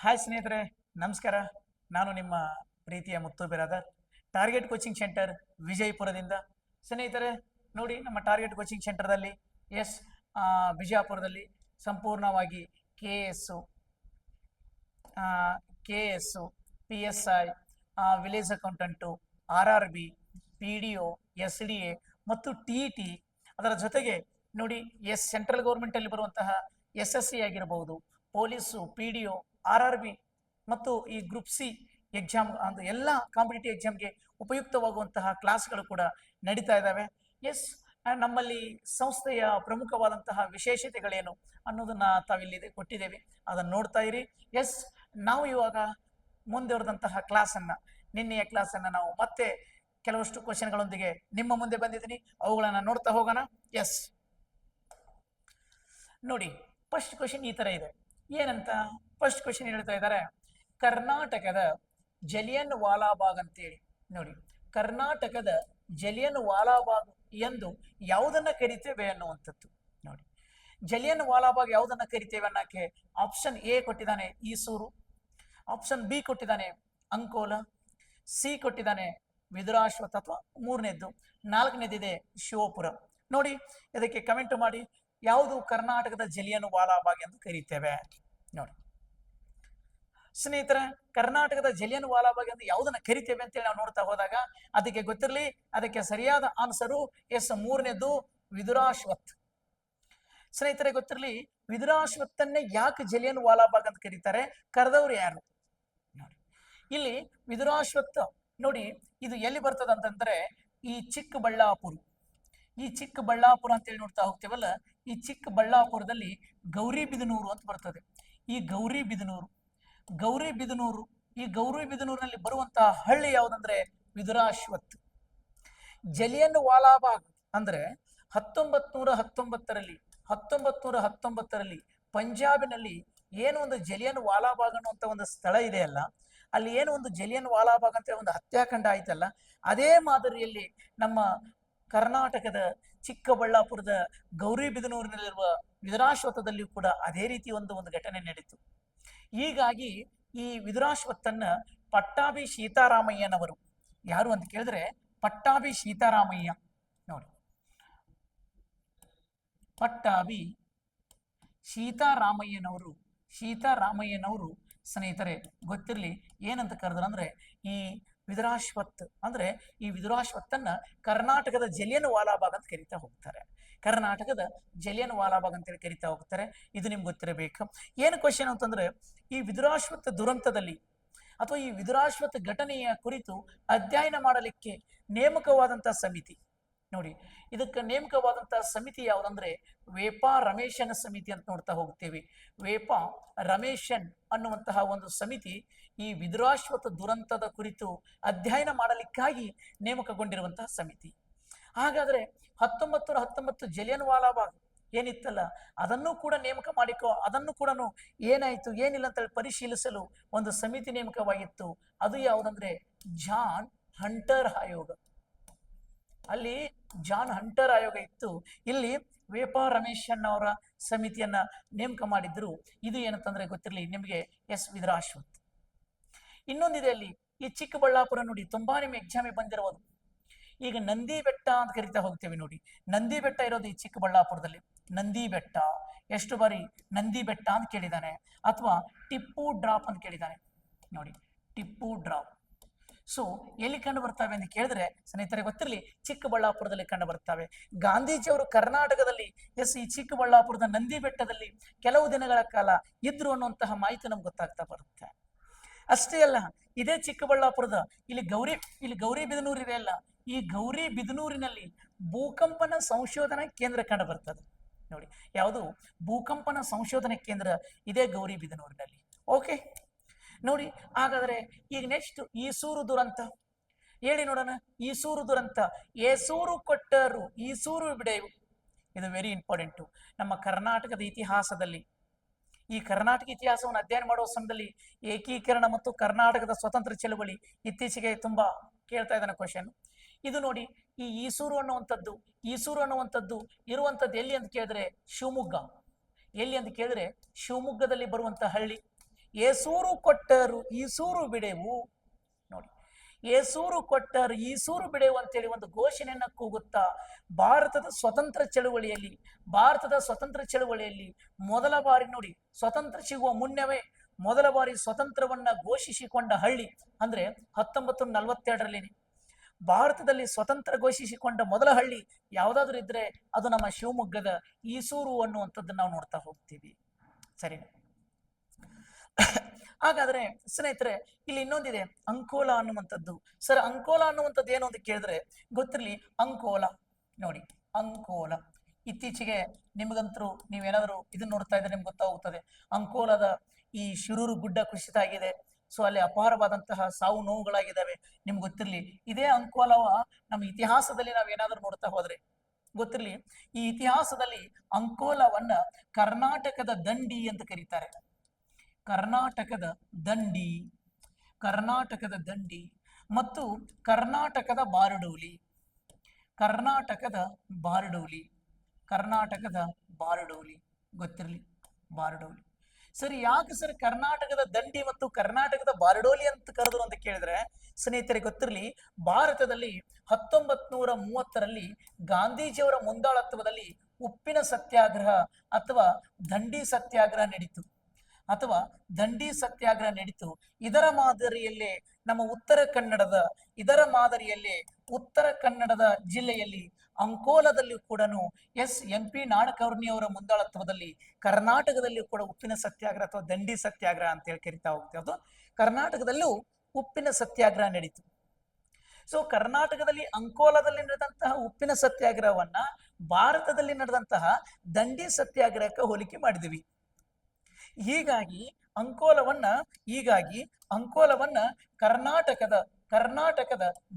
Hi ಸ್ನೇಹಿತರೆ, ನಮಸ್ಕಾರ. ನಾನು ನಿಮ್ಮ ಪ್ರೀತಿಯ ಮುತ್ತು ಬಿರಾದರ್, ಟಾರ್ಗೆಟ್ ಕೋಚಿಂಗ್ ಸೆಂಟರ್ ವಿಜಯಪುರದಿಂದ. ಸ್ನೇಹಿತರೆ ನೋಡಿ, ನಮ್ಮ ಟಾರ್ಗೆಟ್ ಕೋಚಿಂಗ್ ಸೆಂಟರ್ದಲ್ಲಿ ಬಿಜಾಪುರದಲ್ಲಿ ಸಂಪೂರ್ಣವಾಗಿ K S PSI, village accountant, RRB, PDO, SDA ಮತ್ತು TET, ಅದರ ಜೊತೆಗೆ ನೋಡಿ ಸೆಂಟ್ರಲ್ ಗೌರ್ಮೆಂಟಲ್ಲಿ ಬರುವಂತಹ SSC ಆಗಿರಬಹುದು, ಪೊಲೀಸು, PDO, RRB ಮತ್ತು ಈ ಗ್ರೂಪ್ ಸಿ ಎಕ್ಸಾಮ್ ಅಂತ ಎಲ್ಲ ಕಾಂಪಿಟೇಟಿವ್ ಎಕ್ಸಾಮ್ಗೆ ಉಪಯುಕ್ತವಾಗುವಂತಹ ಕ್ಲಾಸ್ಗಳು ಕೂಡ ನಡೀತಾ ಇದ್ದಾವೆ. ನಮ್ಮಲ್ಲಿ ಸಂಸ್ಥೆಯ ಪ್ರಮುಖವಾದಂತಹ ವಿಶೇಷತೆಗಳೇನು ಅನ್ನೋದನ್ನ ತಾವಿಲ್ಲಿ ಕೊಟ್ಟಿದ್ದೇವೆ, ಅದನ್ನು ನೋಡ್ತಾ ಇರಿ. ನಾವು ಇವಾಗ ಮುಂದುವರೆದಂತಹ ನಿನ್ನೆಯ ಕ್ಲಾಸನ್ನು ನಾವು ಮತ್ತೆ ಕೆಲವಷ್ಟು ಕ್ವಶನ್ಗಳೊಂದಿಗೆ ನಿಮ್ಮ ಮುಂದೆ ಬಂದಿದ್ದೀನಿ, ಅವುಗಳನ್ನು ನೋಡ್ತಾ ಹೋಗೋಣ. ನೋಡಿ, ಫಸ್ಟ್ ಕ್ವಶನ್ ಈ ತರ ಇದೆ. ಏನಂತ ಫಸ್ಟ್ ಕ್ವಶನ್ ಹೇಳ್ತಾ ಇದ್ದಾರೆ, ಕರ್ನಾಟಕದ ಜಲಿಯನ್ ವಾಲಾಬಾಗ್ ಅಂತೇಳಿ. ನೋಡಿ, ಕರ್ನಾಟಕದ ಜಲಿಯನ್ ವಾಲಾಬಾಗ್ ಎಂದು ಯಾವುದನ್ನ ಕರಿತೇವೆ ಅನ್ನುವಂಥದ್ದು. ನೋಡಿ, ಜಲಿಯನ್ ವಾಲಾಬಾಗ್ ಯಾವುದನ್ನ ಕರಿತೇವೆ ಅನ್ನಕ್ಕೆ ಆಪ್ಷನ್ ಎ ಕೊಟ್ಟಿದ್ದಾನೆ ಈಸೂರು, ಆಪ್ಷನ್ ಬಿ ಕೊಟ್ಟಿದ್ದಾನೆ ಅಂಕೋಲಾ, ಸಿ ಕೊಟ್ಟಿದ್ದಾನೆ ವಿದುರಾಶ್ವತ್ಥ ಅಥವಾ ಮೂರನೇದ್ದು, ನಾಲ್ಕನೇದಿದೆ ಶಿವಪುರ. ನೋಡಿ, ಇದಕ್ಕೆ ಕಮೆಂಟ್ ಮಾಡಿ, ಯಾವುದು ಕರ್ನಾಟಕದ ಜಲಿಯನ್ ವಾಲಾಬಾಗ್ ಎಂದು ಕರೀತೇವೆ. ನೋಡಿ ಸ್ನೇಹಿತರೆ, ಕರ್ನಾಟಕದ ಜಲಿಯನ್ ವಾಲಾಬಾಗ್ ಎಂದು ಯಾವುದನ್ನ ಕರಿತೇವೆ ಅಂತೇಳಿ ನಾವು ನೋಡ್ತಾ ಹೋದಾಗ ಅದಕ್ಕೆ ಗೊತ್ತಿರಲಿ, ಅದಕ್ಕೆ ಸರಿಯಾದ ಆನ್ಸರು ಮೂರನೇದು ವಿದುರಾಶ್ವತ್ಥ. ಸ್ನೇಹಿತರೆ ಗೊತ್ತಿರಲಿ, ವಿದುರಾಶ್ವತ್ಥನ್ನೇ ಯಾಕೆ ಜಲಿಯನ್ ವಾಲಾಬಾಗ್ ಅಂತ ಕರೀತಾರೆ, ಕರೆದವ್ರು ಯಾರು? ನೋಡಿ, ಇಲ್ಲಿ ವಿದುರಾಶ್ವತ್ಥ ನೋಡಿ, ಇದು ಎಲ್ಲಿ ಬರ್ತದ ಅಂತಂದ್ರೆ ಈ ಚಿಕ್ಕಬಳ್ಳಾಪುರ ಅಂತೇಳಿ ನೋಡ್ತಾ ಹೋಗ್ತೇವಲ್ಲ, ಈ ಚಿಕ್ಕಬಳ್ಳಾಪುರದಲ್ಲಿ ಗೌರಿಬಿದನೂರು ಅಂತ ಬರ್ತದೆ. ಈ ಗೌರಿಬಿದನೂರಿನಲ್ಲಿ ಬರುವಂತಹ ಹಳ್ಳಿ ಯಾವುದಂದ್ರೆ ವಿದುರಾಶ್ವತ್ಥ. ಜಲಿಯನ್ ವಾಲಾಬಾಗ್ ಅಂದ್ರೆ 1919ರಲ್ಲಿ ಪಂಜಾಬಿನಲ್ಲಿ ಏನು ಒಂದು ಜಲಿಯನ್ ವಾಲಾಬಾಗ್ ಅನ್ನುವಂತ ಒಂದು ಸ್ಥಳ ಇದೆಯಲ್ಲ, ಅಲ್ಲಿ ಏನು ಒಂದು ಜಲಿಯನ್ ವಾಲಾಬಾಗ್ ಅಂತ ಒಂದು ಹತ್ಯಾಕಾಂಡ ಆಯ್ತಲ್ಲ, ಅದೇ ಮಾದರಿಯಲ್ಲಿ ನಮ್ಮ ಕರ್ನಾಟಕದ ಚಿಕ್ಕಬಳ್ಳಾಪುರದ ಗೌರಿಬಿದನೂರಿನಲ್ಲಿರುವ ವಿದುರಾಶ್ವತ್ಥದಲ್ಲಿಯೂ ಕೂಡ ಅದೇ ರೀತಿ ಒಂದು ಘಟನೆ ನಡೀತು. ಹೀಗಾಗಿ ಈ ವಿದುರಾಶ್ವತ್ಥನ್ನ ಪಟ್ಟಾಭಿ ಸೀತಾರಾಮಯ್ಯನವರು, ಯಾರು ಅಂತ ಕೇಳಿದ್ರೆ ಪಟ್ಟಾಭಿ ಸೀತಾರಾಮಯ್ಯ. ನೋಡಿ, ಪಟ್ಟಾಭಿ ಸೀತಾರಾಮಯ್ಯನವರು ಸ್ನೇಹಿತರೆ ಗೊತ್ತಿರಲಿ ಏನಂತ ಕರೆದ್ರಂದ್ರೆ ಈ ವಿದುರಾಶ್ವತ್ಥನ್ನ ಕರ್ನಾಟಕದ ಜಲಿಯನ್ ವಾಲಾಬಾಗ್ ಅಂತ ಕರಿತಾ ಹೋಗ್ತಾರೆ. ಅಂತೇಳಿ ಕರಿತಾ ಹೋಗ್ತಾರೆ. ಇದು ನಿಮ್ಗೆ ಗೊತ್ತಿರಬೇಕು. ಏನು ಕ್ವಶನ್ ಅಂತಂದ್ರೆ, ಈ ವಿದುರಾಶ್ವತ್ಥ ದುರಂತದಲ್ಲಿ ಅಥವಾ ಈ ವಿದುರಾಶ್ವತ್ಥ ಘಟನೆಯ ಕುರಿತು ಅಧ್ಯಯನ ಮಾಡಲಿಕ್ಕೆ ನೇಮಕವಾದಂತಹ ಸಮಿತಿ. ನೋಡಿ, ಇದಕ್ಕೆ ನೇಮಕವಾದಂತಹ ಸಮಿತಿ ಯಾವುದಂದ್ರೆ ವೇಪಾ ರಮೇಶನ್ ಸಮಿತಿ ಅಂತ ನೋಡ್ತಾ ಹೋಗ್ತೇವೆ. ವೇಪಾ ರಮೇಶನ್ ಅನ್ನುವಂತಹ ಒಂದು ಸಮಿತಿ ಈ ವಿದುರಾಶ್ವತ್ಥ ದುರಂತದ ಕುರಿತು ಅಧ್ಯಯನ ಮಾಡಲಿಕ್ಕಾಗಿ ನೇಮಕಗೊಂಡಿರುವಂತಹ ಸಮಿತಿ. ಹಾಗಾದ್ರೆ 1919 ಜಲಿಯನ್ ವಾಲಾಬಾಗ್ ಏನಿತ್ತಲ್ಲ, ಅದನ್ನು ಕೂಡ ನೇಮಕ ಮಾಡಿಕೋ, ಅದನ್ನು ಕೂಡ ಏನಾಯ್ತು ಏನಿಲ್ಲ ಅಂತ ಪರಿಶೀಲಿಸಲು ಒಂದು ಸಮಿತಿ ನೇಮಕವಾಗಿತ್ತು. ಅದು ಯಾವುದಂದ್ರೆ ಜಾನ್ ಹಂಟರ್ ಆಯೋಗ. ಅಲ್ಲಿ ಜಾನ್ ಹಂಟರ್ ಆಯೋಗ ಇತ್ತು. ಇಲ್ಲಿ ವೇಪಾ ರಮೇಶನ್ ಅವರ ಸಮಿತಿಯನ್ನ ನೇಮಕ ಮಾಡಿದ್ರು. ಇದು ಏನಂತಂದ್ರೆ ಗೊತ್ತಿರಲಿ ನಿಮಗೆ ವಿದುರಾಶ್ವತ್ಥ. ಇನ್ನೊಂದಿದೆ, ಅಲ್ಲಿ ಈ ಚಿಕ್ಕಬಳ್ಳಾಪುರ ನೋಡಿ, ತುಂಬಾ ನಿಮ್ಗೆ ಎಕ್ಸಾಮಿಗೆ ಬಂದಿರೋದು. ಈಗ ನಂದಿ ಬೆಟ್ಟ ಅಂತ ಕರಿತಾ ಹೋಗ್ತೇವೆ. ನೋಡಿ, ನಂದಿ ಬೆಟ್ಟ ಇರೋದು ಈ ಚಿಕ್ಕಬಳ್ಳಾಪುರದಲ್ಲಿ. ನಂದಿ ಬೆಟ್ಟ ಎಷ್ಟು ಬಾರಿ ನಂದಿ ಬೆಟ್ಟ ಅಂತ ಕೇಳಿದಾನೆ, ಅಥವಾ ಟಿಪ್ಪು ಡ್ರಾಪ್ ಅಂತ ಕೇಳಿದಾನೆ. ನೋಡಿ, ಟಿಪ್ಪು ಡ್ರಾಪ್ ಎಲ್ಲಿ ಕಂಡು ಬರ್ತವೆ ಅಂತ ಕೇಳಿದ್ರೆ ಸ್ನೇಹಿತರೆ ಗೊತ್ತಿರಲಿ, ಚಿಕ್ಕಬಳ್ಳಾಪುರದಲ್ಲಿ ಕಂಡು ಬರ್ತವೆ. ಗಾಂಧೀಜಿಯವರು ಕರ್ನಾಟಕದಲ್ಲಿ ಈ ಚಿಕ್ಕಬಳ್ಳಾಪುರದ ನಂದಿ ಬೆಟ್ಟದಲ್ಲಿ ಕೆಲವು ದಿನಗಳ ಕಾಲ ಇದ್ರು ಅನ್ನುವಂತಹ ಮಾಹಿತಿ ನಮ್ಗೆ ಗೊತ್ತಾಗ್ತಾ ಬರುತ್ತೆ. ಅಷ್ಟೇ ಅಲ್ಲ, ಇದೇ ಚಿಕ್ಕಬಳ್ಳಾಪುರದ ಇಲ್ಲಿ ಗೌರಿಬಿದನೂರು ಇದೆ ಅಲ್ಲ, ಈ ಗೌರಿಬಿದನೂರಿನಲ್ಲಿ ಭೂಕಂಪನ ಸಂಶೋಧನಾ ಕೇಂದ್ರ ಕಂಡು ಬರ್ತದೆ. ನೋಡಿ, ಯಾವುದು ಭೂಕಂಪನ ಸಂಶೋಧನಾ ಕೇಂದ್ರ ಇದೇ ಗೌರಿಬಿದನೂರಿನಲ್ಲಿ. ಓಕೆ, ನೋಡಿ, ಹಾಗಾದ್ರೆ ಈಗ ನೆಕ್ಸ್ಟ್ ಈಸೂರು ದುರಂತ ಹೇಳಿ ನೋಡೋಣ. ಈಸೂರು ದುರಂತ, ಏಸೂರು ಕೊಟ್ಟರು ಈಸೂರು ಬಿಡೆವು. ಇದು ವೆರಿ ಇಂಪಾರ್ಟೆಂಟು ನಮ್ಮ ಕರ್ನಾಟಕದ ಇತಿಹಾಸದಲ್ಲಿ. ಈ ಕರ್ನಾಟಕ ಇತಿಹಾಸವನ್ನು ಅಧ್ಯಯನ ಮಾಡುವ ಸಮಯದಲ್ಲಿ ಏಕೀಕರಣ ಮತ್ತು ಕರ್ನಾಟಕದ ಸ್ವತಂತ್ರ ಚಳವಳಿ ಇತ್ತೀಚೆಗೆ ತುಂಬಾ ಕೇಳ್ತಾ ಇದ್ದಾನೆ ಕ್ವಶನ್. ಇದು ನೋಡಿ, ಈ ಈಸೂರು ಅನ್ನುವಂಥದ್ದು ಇರುವಂಥದ್ದು ಎಲ್ಲಿ ಅಂತ ಕೇಳಿದ್ರೆ ಶಿವಮೊಗ್ಗ. ಎಲ್ಲಿ ಅಂತ ಕೇಳಿದ್ರೆ ಶಿವಮೊಗ್ಗದಲ್ಲಿ ಬರುವಂತಹ ಹಳ್ಳಿ. ಏಸೂರು ಕೊಟ್ಟರು ಈಸೂರು ಬಿಡೆವು. ನೋಡಿ, ಏಸೂರು ಕೊಟ್ಟರು ಈಸೂರು ಬಿಡೆವು ಅಂತೇಳಿ ಒಂದು ಘೋಷಣೆಯನ್ನ ಕೂಗುತ್ತಾ ಭಾರತದ ಸ್ವತಂತ್ರ ಚಳುವಳಿಯಲ್ಲಿ ಮೊದಲ ಬಾರಿ ನೋಡಿ, ಸ್ವತಂತ್ರ ಸಿಗುವ ಮುನ್ನವೇ ಮೊದಲ ಬಾರಿ ಸ್ವತಂತ್ರವನ್ನ ಘೋಷಿಸಿಕೊಂಡ ಹಳ್ಳಿ ಅಂದ್ರೆ 1942ರಲ್ಲಿ ಭಾರತದಲ್ಲಿ ಸ್ವತಂತ್ರ ಘೋಷಿಸಿಕೊಂಡ ಮೊದಲ ಹಳ್ಳಿ ಯಾವುದಾದ್ರೂ ಇದ್ರೆ ಅದು ನಮ್ಮ ಶಿವಮೊಗ್ಗದ ಈಸೂರು ಅನ್ನುವಂಥದ್ದನ್ನು ನಾವು ನೋಡ್ತಾ ಹೋಗ್ತೀವಿ. ಸರಿನಾ? ಹಾಗಾದ್ರೆ ಸ್ನೇಹಿತರೆ, ಇಲ್ಲಿ ಇನ್ನೊಂದಿದೆ, ಅಂಕೋಲಾ ಅನ್ನುವಂಥದ್ದು. ಸರ್, ಅಂಕೋಲಾ ಅನ್ನುವಂಥದ್ದು ಏನು ಅಂತ ಕೇಳಿದ್ರೆ ಗೊತ್ತಿರಲಿ. ಅಂಕೋಲಾ ನೋಡಿ, ಅಂಕೋಲಾ ಇತ್ತೀಚೆಗೆ ನಿಮಗಂತರೂ ನೀವೇನಾದರೂ ಇದನ್ನ ನೋಡ್ತಾ ಇದ್ರೆ ನಿಮ್ಗೆ ಗೊತ್ತಾಗುತ್ತದೆ. ಅಂಕೋಲಾದ ಈ ಶಿರೂರು ಗುಡ್ಡ ಕುಸಿತ ಆಗಿದೆ. ಸೊ ಅಲ್ಲಿ ಅಪಾರವಾದಂತಹ ಸಾವು ನೋವುಗಳಾಗಿದ್ದಾವೆ. ನಿಮ್ಗೆ ಗೊತ್ತಿರಲಿ, ಇದೇ ಅಂಕೋಲವ ನಮ್ಮ ಇತಿಹಾಸದಲ್ಲಿ ನಾವೇನಾದ್ರೂ ನೋಡ್ತಾ ಹೋದ್ರೆ ಗೊತ್ತಿರಲಿ, ಈ ಇತಿಹಾಸದಲ್ಲಿ ಅಂಕೋಲವನ್ನ ಕರ್ನಾಟಕದ ದಂಡಿ ಅಂತ ಕರೀತಾರೆ. ಕರ್ನಾಟಕದ ದಂಡಿ, ಕರ್ನಾಟಕದ ದಂಡಿ ಮತ್ತು ಕರ್ನಾಟಕದ ಬಾರಡೋಲಿ, ಕರ್ನಾಟಕದ ಬಾರಡೋಲಿ, ಕರ್ನಾಟಕದ ಬಾರಡೋಲಿ ಗೊತ್ತಿರಲಿ, ಬಾರಡೋಲಿ. ಸರಿ, ಯಾಕೆ ಸರ್ ಕರ್ನಾಟಕದ ದಂಡಿ ಮತ್ತು ಕರ್ನಾಟಕದ ಬಾರಡೋಲಿ ಅಂತ ಕರೆದ್ರು ಅಂತ ಕೇಳಿದ್ರೆ ಸ್ನೇಹಿತರೆ ಗೊತ್ತಿರಲಿ, ಭಾರತದಲ್ಲಿ 1930ರಲ್ಲಿ ಗಾಂಧೀಜಿಯವರ ಮುಂದಾಳತ್ವದಲ್ಲಿ ಉಪ್ಪಿನ ಸತ್ಯಾಗ್ರಹ ಅಥವಾ ದಂಡಿ ಸತ್ಯಾಗ್ರಹ ನಡೀತು, ಇದರ ಮಾದರಿಯಲ್ಲೇ ನಮ್ಮ ಉತ್ತರ ಕನ್ನಡದ ಜಿಲ್ಲೆಯಲ್ಲಿ ಅಂಕೋಲದಲ್ಲಿ ಕೂಡ MP ನಾಡಕರ್ಣಿಯವರ ಮುಂದಾಳತ್ವದಲ್ಲಿ ಕರ್ನಾಟಕದಲ್ಲಿ ಕೂಡ ಉಪ್ಪಿನ ಸತ್ಯಾಗ್ರಹ ಅಥವಾ ದಂಡಿ ಸತ್ಯಾಗ್ರಹ ಅಂತ ಹೇಳಿ ಕರಿತಾ ಹೋಗ್ತೇವೆ. ಅದು ಕರ್ನಾಟಕದಲ್ಲೂ ಉಪ್ಪಿನ ಸತ್ಯಾಗ್ರಹ ನಡೀತು. ಸೊ ಕರ್ನಾಟಕದಲ್ಲಿ ಅಂಕೋಲದಲ್ಲಿ ನಡೆದಂತಹ ಉಪ್ಪಿನ ಸತ್ಯಾಗ್ರಹವನ್ನ ಭಾರತದಲ್ಲಿ ನಡೆದಂತಹ ದಂಡಿ ಸತ್ಯಾಗ್ರಹಕ್ಕೆ ಹೋಲಿಕೆ ಮಾಡಿದ್ವಿ. ಹೀಗಾಗಿ ಅಂಕೋಲವನ್ನ ಕರ್ನಾಟಕದ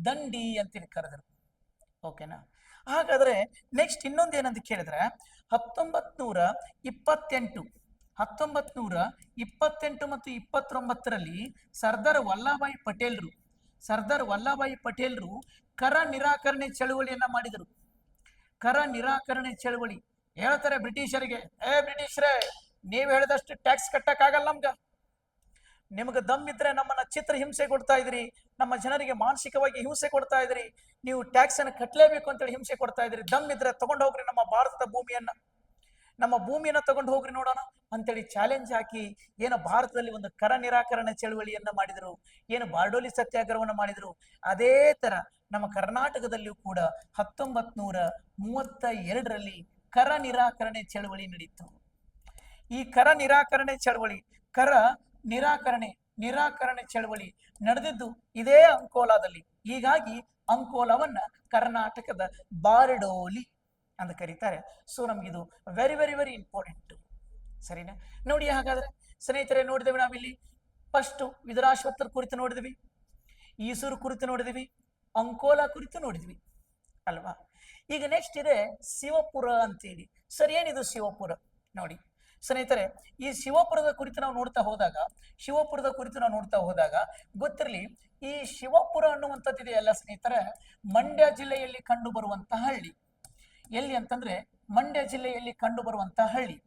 ದಂಡಿ ಅಂತ ಕರೆದರು. ಓಕೆನಾ? ಹಾಗಾದ್ರೆ ನೆಕ್ಸ್ಟ್ ಇನ್ನೊಂದು ಏನಂತ ಕೇಳಿದ್ರೆ 1928 ಮತ್ತು 29ರಲ್ಲಿ ಸರ್ದಾರ್ ವಲ್ಲಭಾಯಿ ಪಟೇಲ್ರು ಕರ ನಿರಾಕರಣೆ ಚಳುವಳಿಯನ್ನ ಮಾಡಿದರು. ಕರ ನಿರಾಕರಣೆ ಚಳುವಳಿ ಹೇಳ್ತಾರೆ ಬ್ರಿಟಿಷರಿಗೆ, ಬ್ರಿಟಿಷರೇ, ನೀವು ಹೇಳಿದಷ್ಟು ಟ್ಯಾಕ್ಸ್ ಕಟ್ಟಕ್ಕಾಗಲ್ಲ ನಿಮ್ಗೆ ದಮ್ ಇದ್ರೆ ನಮ್ಮನ್ನ ಚಿತ್ರ ಹಿಂಸೆ ಕೊಡ್ತಾ ಇದ್ರಿ, ನಮ್ಮ ಜನರಿಗೆ ಮಾನಸಿಕವಾಗಿ ಹಿಂಸೆ ಕೊಡ್ತಾ ಇದ್ರಿ, ನೀವು ಟ್ಯಾಕ್ಸ್ ಅನ್ನು ಕಟ್ಟಲೇಬೇಕು ಅಂತೇಳಿ ಹಿಂಸೆ ಕೊಡ್ತಾ ಇದ್ರಿ, ದಮ್ ಇದ್ರೆ ತಗೊಂಡು ಹೋಗ್ರಿ ನಮ್ಮ ಭಾರತದ ಭೂಮಿಯನ್ನ ತಗೊಂಡು ಹೋಗ್ರಿ ನೋಡೋಣ ಅಂತೇಳಿ ಚಾಲೆಂಜ್ ಹಾಕಿ ಏನು ಭಾರತದಲ್ಲಿ ಒಂದು ಕರ ನಿರಾಕರಣೆ ಚಳುವಳಿಯನ್ನ ಮಾಡಿದ್ರು, ಏನು ಬಾರ್ಡೋಲಿ ಸತ್ಯಾಗ್ರಹವನ್ನು ಮಾಡಿದ್ರು. ಅದೇ ತರ ನಮ್ಮ ಕರ್ನಾಟಕದಲ್ಲಿಯೂ ಕೂಡ 1932ರಲ್ಲಿ ಕರ ನಿರಾಕರಣೆ ಚಳುವಳಿ ನಡೀತು. ಈ ಕರ ನಿರಾಕರಣೆ ಚಳವಳಿ ನಡೆದಿದ್ದು ಇದೇ ಅಂಕೋಲಾದಲ್ಲಿ. ಹೀಗಾಗಿ ಅಂಕೋಲವನ್ನ ಕರ್ನಾಟಕದ ಬಾರಡೋಲಿ ಅಂತ ಕರೀತಾರೆ. ಸೊ ನಮ್ಗಿದು ವೆರಿ ವೆರಿ ವೆರಿ ಇಂಪಾರ್ಟೆಂಟ್. ಸರಿನಾ? ನೋಡಿ, ಹಾಗಾದ್ರೆ ಸ್ನೇಹಿತರೆ ನೋಡಿದೆವು ನಾವಿಲ್ಲಿ ಫಸ್ಟ್ ವಿದುರಾಶ್ವತ್ಥರ ಕುರಿತು ನೋಡಿದ್ವಿ, ಈಸೂರು ಕುರಿತು ನೋಡಿದ್ವಿ, ಅಂಕೋಲಾ ಕುರಿತು ನೋಡಿದ್ವಿ ಅಲ್ವಾ? ಈಗ ನೆಕ್ಸ್ಟ್ ಇದೆ ಶಿವಪುರ ಅಂತೇಳಿ. ಸರಿ, ಏನಿದು ಶಿವಪುರ? ನೋಡಿ ಸ್ನೇಹಿತರೆ, ಈ ಶಿವಪುರದ ಕುರಿತು ನಾವು ನೋಡ್ತಾ ಹೋದಾಗ ಗೊತ್ತಿರಲಿ, ಈ ಶಿವಪುರ ಅನ್ನುವಂಥದ್ದು ಎಲ್ಲ ಸ್ನೇಹಿತರೆ ಮಂಡ್ಯ ಜಿಲ್ಲೆಯಲ್ಲಿ ಕಂಡು ಬರುವಂತಹ ಹಳ್ಳಿ. ಎಲ್ಲಿ ಅಂತಂದ್ರೆ ಮಂಡ್ಯ ಜಿಲ್ಲೆಯಲ್ಲಿ ಕಂಡು ಬರುವಂತಹ ಹಳ್ಳಿ.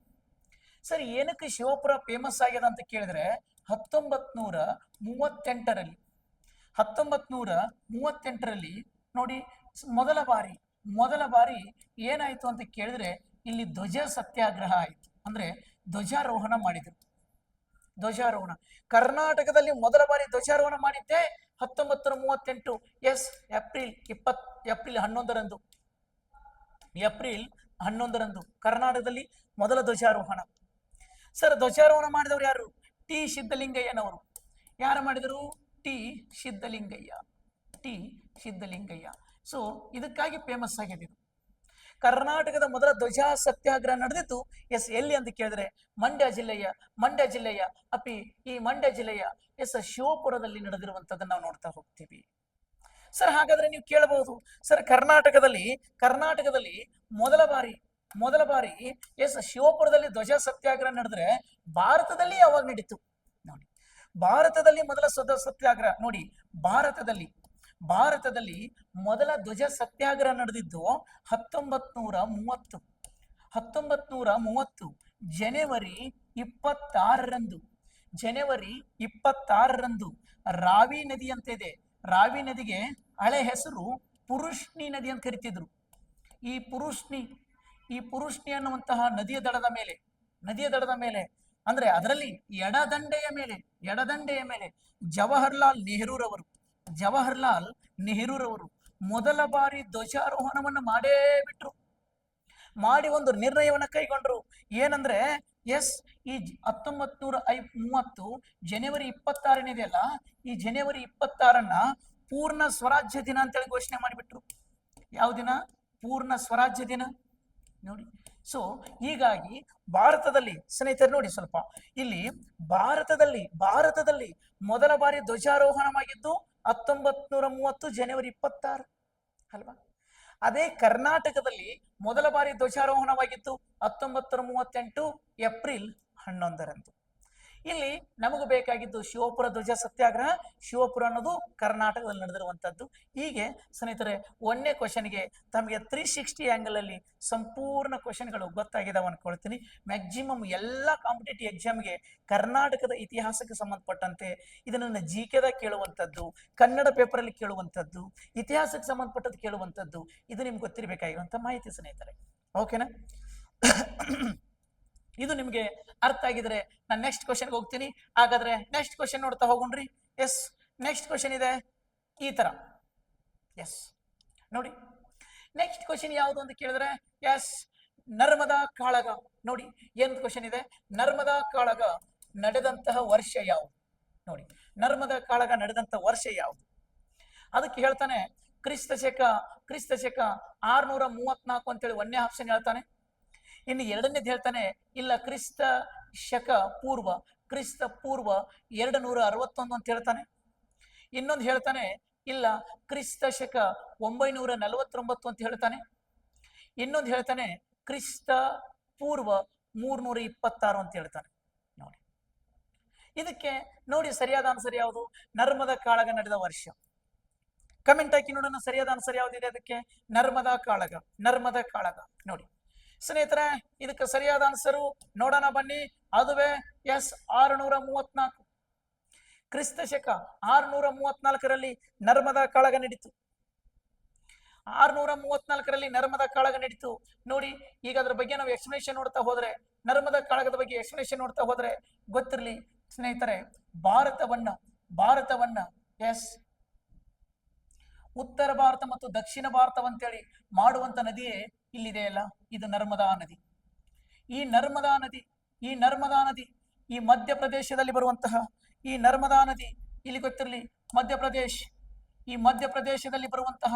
ಸರಿ, ಏನಕ್ಕೆ ಶಿವಪುರ ಫೇಮಸ್ ಆಗ್ಯದ ಅಂತ ಕೇಳಿದ್ರೆ 1938ರಲ್ಲಿ ನೋಡಿ ಮೊದಲ ಬಾರಿ ಏನಾಯ್ತು ಅಂತ ಕೇಳಿದ್ರೆ ಇಲ್ಲಿ ಧ್ವಜ ಸತ್ಯಾಗ್ರಹ ಆಯ್ತು. ಅಂದ್ರೆ ಧ್ವಜಾರೋಹಣ ಮಾಡಿದ್ರು. ಕರ್ನಾಟಕದಲ್ಲಿ ಮೊದಲ ಬಾರಿ ಧ್ವಜಾರೋಹಣ ಮಾಡಿದ್ದೆ 1938 ಏಪ್ರಿಲ್ 11ರಂದು ಕರ್ನಾಟಕದಲ್ಲಿ ಮೊದಲ ಧ್ವಜಾರೋಹಣ. ಸರ್, ಧ್ವಜಾರೋಹಣ ಮಾಡಿದವರು ಯಾರು? ಟಿ ಸಿದ್ದಲಿಂಗಯ್ಯನವರು. ಯಾರು ಮಾಡಿದರು? ಟಿ ಸಿದ್ದಲಿಂಗಯ್ಯ. ಸೊ ಇದಕ್ಕಾಗಿ ಫೇಮಸ್ ಆಗಿದೆ. ಕರ್ನಾಟಕದ ಮೊದಲ ಧ್ವಜ ಸತ್ಯಾಗ್ರಹ ನಡೆದಿತ್ತು ಎಲ್ಲಿ ಅಂತ ಕೇಳಿದ್ರೆ ಮಂಡ್ಯ ಜಿಲ್ಲೆಯ ಶಿವಪುರದಲ್ಲಿ ನಡೆದಿರುವಂತದ್ದನ್ನು ನಾವು ನೋಡ್ತಾ ಹೋಗ್ತೀವಿ. ಸರ್, ಹಾಗಾದ್ರೆ ನೀವು ಕೇಳಬಹುದು, ಸರ್ ಕರ್ನಾಟಕದಲ್ಲಿ ಮೊದಲ ಬಾರಿ ಶಿವಪುರದಲ್ಲಿ ಧ್ವಜ ಸತ್ಯಾಗ್ರಹ ನಡೆದ್ರೆ ಭಾರತದಲ್ಲಿ ಯಾವಾಗ ನಡೀತು? ನೋಡಿ, ಭಾರತದಲ್ಲಿ ಮೊದಲ ಸತ್ಯಾಗ್ರಹ ನೋಡಿ, ಭಾರತದಲ್ಲಿ ಮೊದಲ ಧ್ವಜ ಸತ್ಯಾಗ್ರಹ ನಡೆದಿದ್ದು 1930 ಜನವರಿ 26ರಂದು ಜನವರಿ 26ರಂದು ರಾವಿ ನದಿ ಅಂತ ಇದೆ. ರಾವಿ ನದಿಗೆ ಹಳೆ ಹೆಸರು ಪುರುಷ್ಣಿ ನದಿ ಅಂತ ಕರಿತಿದ್ರು. ಈ ಪುರುಷ್ಣಿ ಅನ್ನುವಂತಹ ನದಿಯ ದಡದ ಮೇಲೆ ಅಂದ್ರೆ ಅದರಲ್ಲಿ ಎಡದಂಡೆಯ ಮೇಲೆ ಜವಾಹರ್ಲಾಲ್ ನೆಹರೂರವರು ಮೊದಲ ಬಾರಿ ಧ್ವಜಾರೋಹಣವನ್ನು ಮಾಡಿ ಒಂದು ನಿರ್ಣಯವನ್ನು ಕೈಗೊಂಡ್ರು. ಏನಂದ್ರೆ ಈ 1930 ಜನವರಿ 26 ಈ ಜನವರಿ 26 ಪೂರ್ಣ ಸ್ವರಾಜ್ಯ ದಿನ ಅಂತೇಳಿ ಘೋಷಣೆ ಮಾಡಿಬಿಟ್ರು. ಯಾವ ದಿನ? ಪೂರ್ಣ ಸ್ವರಾಜ್ಯ ದಿನ. ನೋಡಿ, ಸೊ ಹೀಗಾಗಿ ಭಾರತದಲ್ಲಿ ಸ್ನೇಹಿತರೆ ನೋಡಿ ಸ್ವಲ್ಪ ಇಲ್ಲಿ ಭಾರತದಲ್ಲಿ ಮೊದಲ ಬಾರಿ ಧ್ವಜಾರೋಹಣವಾಗಿದ್ದು 1930 ಜನವರಿ 26 ಅಲ್ವಾ? ಅದೇ ಕರ್ನಾಟಕದಲ್ಲಿ ಮೊದಲ ಬಾರಿ ಧ್ವಜಾರೋಹಣವಾಗಿತ್ತು 1938 ಏಪ್ರಿಲ್ 11ರಂದು. ಇಲ್ಲಿ ನಮಗೆ ಬೇಕಾಗಿದ್ದು ಶಿವಪುರ ಧ್ವಜ ಸತ್ಯಾಗ್ರಹ. ಶಿವಪುರ ಅನ್ನೋದು ಕರ್ನಾಟಕದಲ್ಲಿ ನಡೆದಿರುವಂತದ್ದು. ಹೀಗೆ ಸ್ನೇಹಿತರೆ, 1ನೇ ಕ್ವಶನ್ಗೆ ತಮಗೆ 360 ಆಂಗಲ್ ಅಲ್ಲಿ ಸಂಪೂರ್ಣ ಕ್ವಶನ್ಗಳು ಗೊತ್ತಾಗಿದ್ದಾವೆ ಅನ್ಕೊಳ್ತೀನಿ. ಮ್ಯಾಕ್ಸಿಮಮ್ ಎಲ್ಲ ಕಾಂಪಿಟೇಟಿವ್ ಎಕ್ಸಾಮ್ಗೆ ಕರ್ನಾಟಕದ ಇತಿಹಾಸಕ್ಕೆ ಸಂಬಂಧಪಟ್ಟಂತೆ ಇದನ್ನು ಜಿಕೆದಾಗ ಕೇಳುವಂಥದ್ದು, ಕನ್ನಡ ಪೇಪರಲ್ಲಿ ಕೇಳುವಂಥದ್ದು, ಇತಿಹಾಸಕ್ಕೆ ಸಂಬಂಧಪಟ್ಟದ್ದು ಕೇಳುವಂಥದ್ದು, ಇದು ನಿಮ್ಗೆ ಗೊತ್ತಿರಬೇಕಾಗಿರುವಂಥ ಮಾಹಿತಿ ಸ್ನೇಹಿತರೆ. ಓಕೆನಾ? ಇದು ನಿಮಗೆ ಅರ್ಥ ಆಗಿದ್ರೆ ನಾನು ನೆಕ್ಸ್ಟ್ ಕ್ವಶನ್ಗೆ ಹೋಗ್ತೀನಿ. ಹಾಗಾದ್ರೆ ನೆಕ್ಸ್ಟ್ ಕ್ವಶನ್ ನೋಡ್ತಾ ಹೋಗೋಣ್ರಿ. ನೆಕ್ಸ್ಟ್ ಕ್ವಶನ್ ಇದೆ ಈ ತರ. ನೋಡಿ, ನೆಕ್ಸ್ಟ್ ಕ್ವಶನ್ ಯಾವುದು ಅಂತ ಕೇಳಿದ್ರೆ ನರ್ಮದಾ ಕಾಳಗ. ನೋಡಿ, ಏನು ಕ್ವಶನ್ ಇದೆ? ನರ್ಮದಾ ಕಾಳಗ ನಡೆದಂತಹ ವರ್ಷ ಯಾವುದು? ನೋಡಿ, ನರ್ಮದಾ ಕಾಳಗ ನಡೆದಂತಹ ವರ್ಷ ಯಾವುದು? ಅದಕ್ಕೆ ಹೇಳ್ತಾನೆ ಕ್ರಿಸ್ತ ಶಕ 634 ಅಂತೇಳಿ 1ನೇ ಆಪ್ಷನ್ ಹೇಳ್ತಾನೆ. ಇನ್ನು 2ನೇದು ಹೇಳ್ತಾನೆ ಇಲ್ಲ ಕ್ರಿಸ್ತ ಪೂರ್ವ 261 ಅಂತ ಹೇಳ್ತಾನೆ. ಇನ್ನೊಂದು ಹೇಳ್ತಾನೆ ಇಲ್ಲ ಕ್ರಿಸ್ತ ಶಕ 949 ಅಂತ ಹೇಳ್ತಾನೆ. ಇನ್ನೊಂದು ಹೇಳ್ತಾನೆ ಕ್ರಿಸ್ತ ಪೂರ್ವ 326 ಅಂತ ಹೇಳ್ತಾನೆ. ನೋಡಿ, ಇದಕ್ಕೆ ನೋಡಿ ಸರಿಯಾದ ಆನ್ಸರ್ ಯಾವುದು? ನರ್ಮದಾ ಕಾಳಗ ನಡೆದ ವರ್ಷ. ಕಮೆಂಟ್ ಹಾಕಿ ನೋಡೋಣ, ಸರಿಯಾದ ಆನ್ಸರ್ ಯಾವುದಿದೆ ಅದಕ್ಕೆ? ನರ್ಮದಾ ಕಾಳಗ. ನೋಡಿ ಸ್ನೇಹಿತರೆ, ಇದಕ್ಕೆ ಸರಿಯಾದ ಆನ್ಸರು ನೋಡೋಣ ಬನ್ನಿ. ಅದುವೇ 634. ಕ್ರಿಸ್ತ ಶಕ 634ರಲ್ಲಿ ನರ್ಮದಾ ಕಾಳಗ ನಡೀತು. 634ರಲ್ಲಿ ನರ್ಮದಾ ಕಾಳಗ ನಡೀತು. ನೋಡಿ, ಈಗ ಅದ್ರ ಬಗ್ಗೆ ನಾವು ಎಕ್ಸ್ಪ್ಲನೇಷನ್ ನೋಡ್ತಾ ಹೋದ್ರೆ, ನರ್ಮದಾ ಕಾಳಗದ ಬಗ್ಗೆ ಎಕ್ಸ್ಪ್ಲನೇಷನ್ ನೋಡ್ತಾ ಹೋದ್ರೆ ಗೊತ್ತಿರಲಿ ಸ್ನೇಹಿತರೆ, ಭಾರತವನ್ನ ಉತ್ತರ ಭಾರತ ಮತ್ತು ದಕ್ಷಿಣ ಭಾರತವಂತೇಳಿ ಮಾಡುವಂತ ನದಿಯೇ ಇಲ್ಲಿದೆಯಲ್ಲ, ಇದು ನರ್ಮದಾ ನದಿ. ಈ ನರ್ಮದಾ ನದಿ ಈ ಮಧ್ಯಪ್ರದೇಶದಲ್ಲಿ ಬರುವಂತಹ ಈ ನರ್ಮದಾ ನದಿ ಇಲ್ಲಿ ಗೊತ್ತಿರಲಿ ಮಧ್ಯಪ್ರದೇಶದಲ್ಲಿ ಬರುವಂತಹ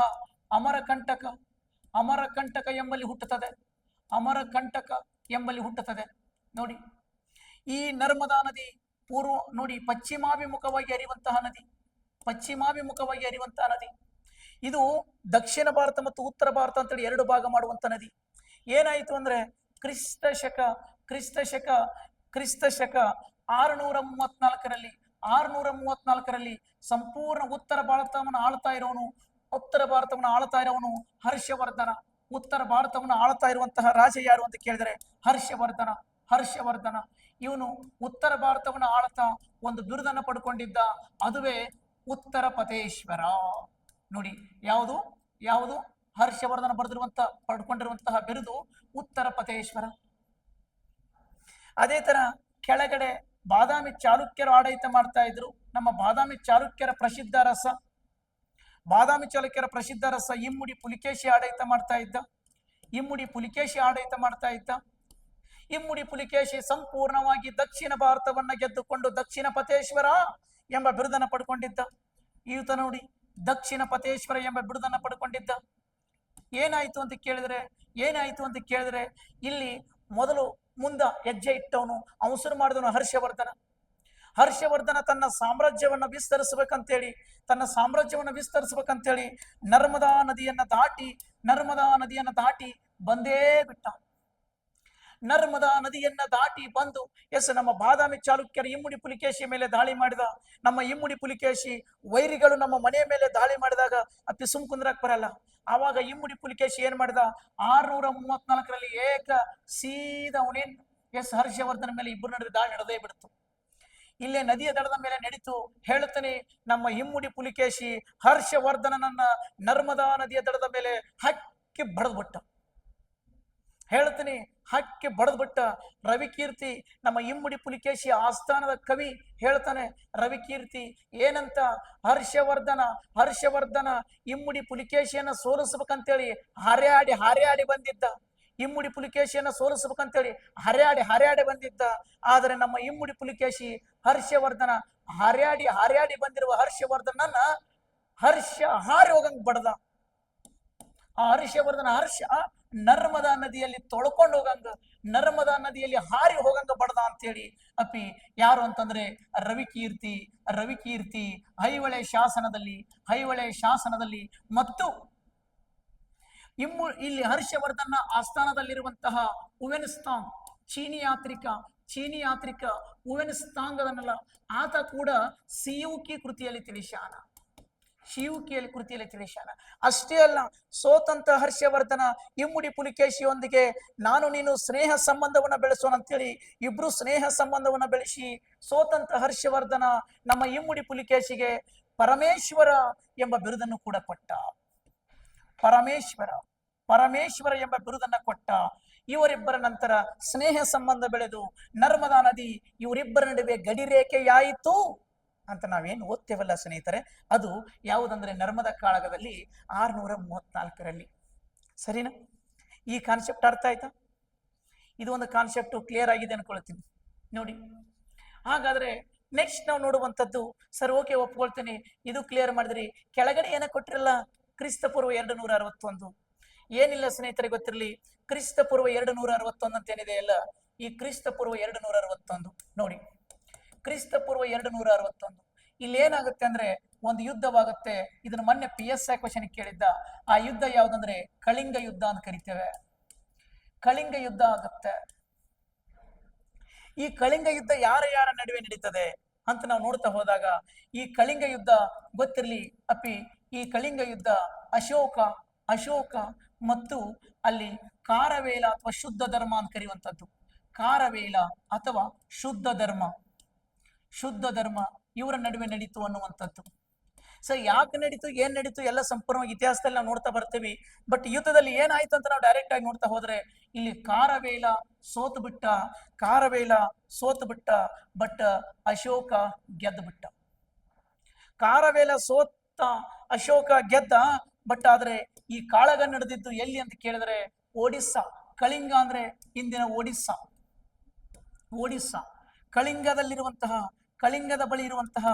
ಅಮರಕಂಟಕ ಎಂಬಲ್ಲಿ ಹುಟ್ಟುತ್ತದೆ. ನೋಡಿ, ಈ ನರ್ಮದಾ ನದಿ ಪಶ್ಚಿಮಾಭಿಮುಖವಾಗಿ ಹರಿಯುವಂತಹ ನದಿ. ಇದು ದಕ್ಷಿಣ ಭಾರತ ಮತ್ತು ಉತ್ತರ ಭಾರತ ಅಂತೇಳಿ 2 ಭಾಗ ಮಾಡುವಂತ ನದಿ. ಏನಾಯಿತು ಅಂದ್ರೆ ಕ್ರಿಸ್ತ ಶಕ 634ರಲ್ಲಿ ಸಂಪೂರ್ಣ ಉತ್ತರ ಭಾರತವನ್ನು ಆಳ್ತಾ ಇರೋನು ಹರ್ಷವರ್ಧನ. ಉತ್ತರ ಭಾರತವನ್ನು ಆಳ್ತಾ ಇರುವಂತಹ ರಾಜ ಯಾರು ಅಂತ ಕೇಳಿದರೆ ಹರ್ಷವರ್ಧನ. ಇವನು ಉತ್ತರ ಭಾರತವನ್ನು ಆಳ್ತಾ ಒಂದು ಬಿರುದನ್ನು ಪಡ್ಕೊಂಡಿದ್ದ, ಅದುವೇ ಉತ್ತರ ಪತೇಶ್ವರ. ನೋಡಿ, ಯಾವುದು ಹರ್ಷವರ್ಧನ ಪಡ್ಕೊಂಡಿರುವಂತಹ ಬಿರುದು ಉತ್ತರ ಪತೇಶ್ವರ. ಅದೇ ತರ ಕೆಳಗಡೆ ಬಾದಾಮಿ ಚಾಲುಕ್ಯರು ಆಡಳಿತ ಮಾಡ್ತಾ ಇದ್ರು. ನಮ್ಮ ಬಾದಾಮಿ ಚಾಲುಕ್ಯರ ಪ್ರಸಿದ್ಧ ರಸ ಇಮ್ಮಡಿ ಪುಲಿಕೇಶಿ ಆಡಳಿತ ಮಾಡ್ತಾ ಇದ್ದ. ಇಮ್ಮಡಿ ಪುಲಿಕೇಶಿ ಸಂಪೂರ್ಣವಾಗಿ ದಕ್ಷಿಣ ಭಾರತವನ್ನ ಗೆದ್ದುಕೊಂಡು ದಕ್ಷಿಣ ಪತೇಶ್ವರ ಎಂಬ ಬಿರುದನ್ನು ಪಡ್ಕೊಂಡಿದ್ದ. ಈತ ನೋಡಿ, ದಕ್ಷಿಣ ಪತೇಶ್ವರ ಎಂಬ ಬಿರುದನ್ನು ಪಡ್ಕೊಂಡಿದ್ದ. ಏನಾಯ್ತು ಅಂತ ಕೇಳಿದ್ರೆ ಇಲ್ಲಿ ಮೊದಲು ಹೆಜ್ಜೆ ಇಟ್ಟವನು, ಅವಸರು ಮಾಡಿದವನು ಹರ್ಷವರ್ಧನ ತನ್ನ ಸಾಮ್ರಾಜ್ಯವನ್ನ ವಿಸ್ತರಿಸಬೇಕಂತೇಳಿ ನರ್ಮದಾ ನದಿಯನ್ನ ದಾಟಿ ಬಂದೇ ಬಿಟ್ಟ. ನರ್ಮದಾ ನದಿಯನ್ನ ದಾಟಿ ಬಂದು ನಮ್ಮ ಬಾದಾಮಿ ಚಾಲುಕ್ಯರ ಇಮ್ಮಡಿ ಪುಲಿಕೇಶಿ ಮೇಲೆ ದಾಳಿ ಮಾಡಿದ. ನಮ್ಮ ಇಮ್ಮಡಿ ಪುಲಿಕೇಶಿ ವೈರಿಗಳು ನಮ್ಮ ಮನೆಯ ಮೇಲೆ ದಾಳಿ ಮಾಡಿದಾಗ ಅಪ್ಪಿ ಸುಮ್ಕುಂದ್ರಕ್ ಬರಲ್ಲ. ಆವಾಗ ಇಮ್ಮಡಿ ಪುಲಿಕೇಶಿ ಏನ್ ಮಾಡಿದ? 634ರಲ್ಲಿ ಸೀದಾ ಅವನೇನ್ ಹರ್ಷವರ್ಧನ ಮೇಲೆ ಇಬ್ಬರು ನಡುವೆ ದಾಳಿ ನಡೆದೇ ಬಿಡ್ತು. ಇಲ್ಲೇ ನದಿಯ ದಡದ ಮೇಲೆ ನಡೀತು. ಹೇಳುತ್ತಾನೆ, ನಮ್ಮ ಇಮ್ಮಡಿ ಪುಲಿಕೇಶಿ ಹರ್ಷವರ್ಧನನನ್ನ ನರ್ಮದಾ ನದಿಯ ದಡದ ಮೇಲೆ ಹಕ್ಕಿ ಬಡದ್ಬಿಟ್ಟ. ಹೇಳ್ತೀನಿ, ಹಕ್ಕಿ ಬಡದ್ಬಿಟ್ಟ. ರವಿಕೀರ್ತಿ ನಮ್ಮ ಇಮ್ಮಡಿ ಪುಲಿಕೇಶಿ ಆಸ್ಥಾನದ ಕವಿ ಹೇಳ್ತಾನೆ, ರವಿಕೀರ್ತಿ ಏನಂತ, ಹರ್ಷವರ್ಧನ ಇಮ್ಮಡಿ ಪುಲಿಕೇಶಿಯನ್ನ ಸೋಲಿಸ್ಬೇಕಂತೇಳಿ ಹಾರ್ಯಾಡಿ ಬಂದಿದ್ದ. ಇಮ್ಮಡಿ ಪುಲಿಕೇಶಿಯನ್ನ ಸೋಲಿಸ್ಬೇಕಂತೇಳಿ ಹಾರ್ಯಾಡಿ ಬಂದಿದ್ದ. ಆದರೆ ನಮ್ಮ ಇಮ್ಮಡಿ ಪುಲಿಕೇಶಿ ಹರ್ಷವರ್ಧನ ಹಾರ್ಯಾಡಿ ಬಂದಿರುವ ಹರ್ಷವರ್ಧನನ್ನ ಹಾರಿ ಹೋಗಂಗ್ ಬಡದ. ಆ ಹರ್ಷವರ್ಧನ ನರ್ಮದಾ ನದಿಯಲ್ಲಿ ತೊಳ್ಕೊಂಡು ಹೋಗಂಗ, ನರ್ಮದಾ ನದಿಯಲ್ಲಿ ಹಾರಿ ಹೋಗಂಗ ಬಡದ ಅಂತೇಳಿ ಅಪಿ ಯಾರು ಅಂತಂದ್ರೆ ರವಿಕೀರ್ತಿ ಐಹೊಳೆ ಶಾಸನದಲ್ಲಿ ಮತ್ತು ಇಲ್ಲಿ ಹರ್ಷವರ್ಧನ ಆಸ್ಥಾನದಲ್ಲಿರುವಂತಹ ಉವೆನ್ಸ್ತಾಂಗ್ ಚೀನಿ ಯಾತ್ರಿಕ ಉವೆನ್ಸ್ತಾಂಗ್ ಆತ ಕೂಡ ಸಿಯುಕಿ ಕೃತಿಯಲ್ಲಿ ತಿಳಿಸ್ಯಾನ. ಅಷ್ಟೇ ಅಲ್ಲ, ಸೋತಂತ ಹರ್ಷವರ್ಧನ ಇಮ್ಮಡಿ ಪುಲಿಕೇಶಿಯೊಂದಿಗೆ ನಾನು ನೀನು ಸ್ನೇಹ ಸಂಬಂಧವನ್ನ ಬೆಳೆಸೋಣ ಅಂತೇಳಿ ಇಬ್ರು ಸ್ನೇಹ ಸಂಬಂಧವನ್ನ ಬೆಳೆಸಿ ಸೋತಂತ ಹರ್ಷವರ್ಧನ ನಮ್ಮ ಇಮ್ಮಡಿ ಪುಲಿಕೇಶಿಗೆ ಪರಮೇಶ್ವರ ಎಂಬ ಬಿರುದನ್ನು ಕೂಡ ಕೊಟ್ಟ. ಪರಮೇಶ್ವರ ಎಂಬ ಬಿರುದನ್ನ ಕೊಟ್ಟ. ಇವರಿಬ್ಬರ ನಂತರ ಸ್ನೇಹ ಸಂಬಂಧ ಬೆಳೆದು ನರ್ಮದಾ ನದಿ ಇವರಿಬ್ಬರ ನಡುವೆ ಗಡಿರೇಖೆಯಾಯಿತು ಅಂತ ನಾವೇನು ಓದ್ತೇವಲ್ಲ ಸ್ನೇಹಿತರೆ, ಅದು ಯಾವುದಂದ್ರೆ ನರ್ಮದಾ ಕಾಳಗದಲ್ಲಿ 634ರಲ್ಲಿ. ಸರಿನಾ? ಈ ಕಾನ್ಸೆಪ್ಟ್ ಅರ್ಥ ಆಯ್ತಾ? ಇದು ಒಂದು ಕಾನ್ಸೆಪ್ಟ್ ಕ್ಲಿಯರ್ ಆಗಿದೆ ಅನ್ಕೊಳ್ತೀನಿ ನೋಡಿ. ಹಾಗಾದ್ರೆ ನೆಕ್ಸ್ಟ್ ನಾವು ನೋಡುವಂಥದ್ದು, ಸರ್ ಓಕೆ ಒಪ್ಕೊಳ್ತೇನೆ, ಇದು ಕ್ಲಿಯರ್ ಮಾಡಿದ್ರಿ, ಕೆಳಗಡೆ ಏನ ಕೊಟ್ಟಿರಲ್ಲ, ಕ್ರಿಸ್ತಪೂರ್ವ 261. ಏನಿಲ್ಲ ಸ್ನೇಹಿತರೆ ಗೊತ್ತಿರಲಿ, ಕ್ರಿಸ್ತಪೂರ್ವ 261 ಅಂತ ಏನಿದೆ ಅಲ್ಲ, ಈ ಕ್ರಿಸ್ತಪೂರ್ವ 261 ನೋಡಿ, ಕ್ರಿಸ್ತಪೂರ್ವ 261 ಇಲ್ಲಿ ಏನಾಗುತ್ತೆ ಅಂದ್ರೆ ಒಂದು ಯುದ್ಧವಾಗುತ್ತೆ. ಇದನ್ನ ಮೊನ್ನೆ PSI ಕ್ವೆಶ್ಚನ್ ಕೇಳಿದ್ದ. ಆ ಯುದ್ಧ ಯಾವ್ದಂದ್ರೆ ಕಳಿಂಗ ಯುದ್ಧ ಅಂತ ಕರಿತೇವೆ. ಕಳಿಂಗ ಯುದ್ಧ ಆಗುತ್ತೆ. ಈ ಕಳಿಂಗ ಯುದ್ಧ ಯಾರ ನಡುವೆ ನಡೀತದೆ ಅಂತ ನಾವು ನೋಡ್ತಾ ಹೋದಾಗ, ಈ ಕಳಿಂಗ ಯುದ್ಧ ಗೊತ್ತಿರಲಿ ಅಪ್ಪಿ, ಈ ಕಳಿಂಗ ಯುದ್ಧ ಅಶೋಕ ಮತ್ತು ಅಲ್ಲಿ ಕಾರವೇಲ ಅಥವಾ ಶುದ್ಧ ಧರ್ಮ ಅಂತ ಕರೆಯುವಂಥದ್ದು. ಕಾರವೇಲ ಅಥವಾ ಶುದ್ಧ ಧರ್ಮ ಇವರ ನಡುವೆ ನಡೀತು ಅನ್ನುವಂಥದ್ದು. ಸೊ ಯಾಕೆ ನಡೀತು, ಏನ್ ನಡೀತು ಎಲ್ಲ ಸಂಪೂರ್ಣವಾಗಿ ಇತಿಹಾಸದಲ್ಲಿ ನಾವು ನೋಡ್ತಾ ಬರ್ತೀವಿ. ಬಟ್ ಯುದ್ಧದಲ್ಲಿ ಏನಾಯ್ತು ಅಂತ ನಾವು ಡೈರೆಕ್ಟ್ ಆಗಿ ನೋಡ್ತಾ ಹೋದ್ರೆ, ಇಲ್ಲಿ ಕಾರವೇಲ ಸೋತು ಬಿಟ್ಟ, ಬಟ್ ಅಶೋಕ ಗೆದ್ದು ಬಿಟ್ಟ. ಕಾರವೇಲ ಸೋತ, ಅಶೋಕ ಗೆದ್ದ. ಬಟ್ ಆದ್ರೆ ಈ ಕಾಳಗ ನಡೆದಿದ್ದು ಎಲ್ಲಿ ಅಂತ ಕೇಳಿದ್ರೆ ಒಡಿಸ್ಸಾ. ಕಳಿಂಗ ಅಂದ್ರೆ ಇಂದಿನ ಒಡಿಸ್ಸಾ. ಕಳಿಂಗದ ಬಳಿ ಇರುವಂತಹ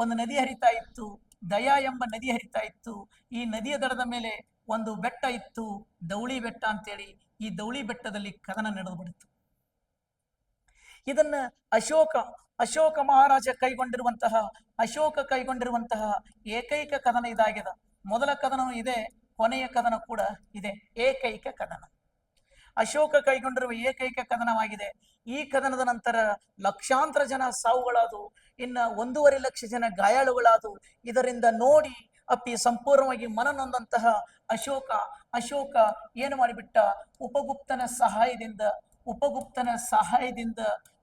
ಒಂದು ನದಿ ಹರಿತಾ ಇತ್ತು, ದಯಾ ಎಂಬ ನದಿ ಹರಿತಾ ಇತ್ತು. ಈ ನದಿಯ ದಡದ ಮೇಲೆ ಒಂದು ಬೆಟ್ಟ ಇತ್ತು, ದೌಳಿ ಬೆಟ್ಟ ಅಂತೇಳಿ. ಈ ದೌಳಿ ಬೆಟ್ಟದಲ್ಲಿ ಕದನ ನಡೆದು ಬಿಡ್ತು. ಇದನ್ನ ಅಶೋಕ ಮಹಾರಾಜ ಕೈಗೊಂಡಿರುವಂತಹ ಏಕೈಕ ಕದನ ಇದಾಗಿದೆ. ಮೊದಲ ಕದನವೂ ಇದೆ, ಕೊನೆಯ ಕದನ ಕೂಡ ಇದೆ. ಏಕೈಕ ಕದನ ಅಶೋಕ ಕೈಗೊಂಡಿರುವ ಏಕೈಕ ಕದನವಾಗಿದೆ. ಈ ಕದನದ ನಂತರ ಲಕ್ಷಾಂತರ ಜನ ಸಾವುಗಳಾದವು, ಇನ್ನ 1.5 ಲಕ್ಷ ಜನ ಗಾಯಾಳುಗಳಾದವು. ಇದರಿಂದ ನೋಡಿ ಅಪ್ಪಿ ಸಂಪೂರ್ಣವಾಗಿ ಮನನೊಂದಂತಹ ಅಶೋಕ ಏನು ಮಾಡಿಬಿಟ್ಟ, ಉಪಗುಪ್ತನ ಸಹಾಯದಿಂದ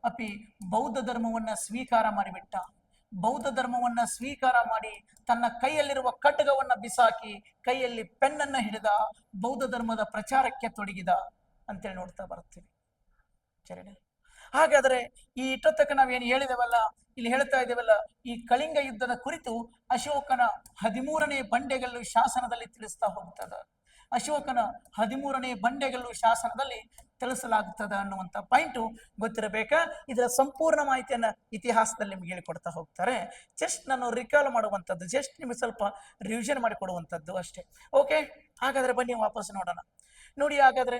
ಅಪ್ಪಿ ಬೌದ್ಧ ಧರ್ಮವನ್ನ ಸ್ವೀಕಾರ ಮಾಡಿಬಿಟ್ಟ. ಬೌದ್ಧ ಧರ್ಮವನ್ನ ಸ್ವೀಕಾರ ಮಾಡಿ ತನ್ನ ಕೈಯಲ್ಲಿರುವ ಖಡ್ಗವನ್ನ ಬಿಸಾಕಿ ಕೈಯಲ್ಲಿ ಪೆನ್ನನ್ನ ಹಿಡಿದ, ಬೌದ್ಧ ಧರ್ಮದ ಪ್ರಚಾರಕ್ಕೆ ತೊಡಗಿದ ಅಂತೇಳಿ ನೋಡ್ತಾ ಬರ್ತೀವಿ. ಸರಿ, ಹಾಗಾದ್ರೆ ಈ ಇಟ್ಟೊತ್ತಕ್ಕ ನಾವೇನು ಹೇಳಿದೆವಲ್ಲ, ಇಲ್ಲಿ ಹೇಳ್ತಾ ಇದ್ದೇವಲ್ಲ, ಈ ಕಳಿಂಗ ಯುದ್ಧದ ಕುರಿತು ಅಶೋಕನ 13ನೇ ಬಂಡೆಗಲ್ಲು ಶಾಸನದಲ್ಲಿ ತಿಳಿಸ್ತಾ ಹೋಗ್ತದ. ಅಶೋಕನ 13ನೇ ಬಂಡೆಗಲ್ಲು ಶಾಸನದಲ್ಲಿ ತಿಳಿಸಲಾಗುತ್ತದೆ ಅನ್ನುವಂಥ ಪಾಯಿಂಟು ಗೊತ್ತಿರಬೇಕಾ. ಇದರ ಸಂಪೂರ್ಣ ಮಾಹಿತಿಯನ್ನ ಇತಿಹಾಸದಲ್ಲಿ ನಿಮ್ಗೆ ಹೇಳಿಕೊಡ್ತಾ ಹೋಗ್ತಾರೆ. ಜಸ್ಟ್ ನಾನು ರಿಕಾಲ್ ಮಾಡುವಂಥದ್ದು, ಜಸ್ಟ್ ನಿಮಗೆ ಸ್ವಲ್ಪ ರಿವಿಷನ್ ಮಾಡಿಕೊಡುವಂಥದ್ದು ಅಷ್ಟೇ. ಓಕೆ, ಹಾಗಾದ್ರೆ ಬನ್ನಿ ವಾಪಸ್ ನೋಡೋಣ. ನೋಡಿ, ಹಾಗಾದ್ರೆ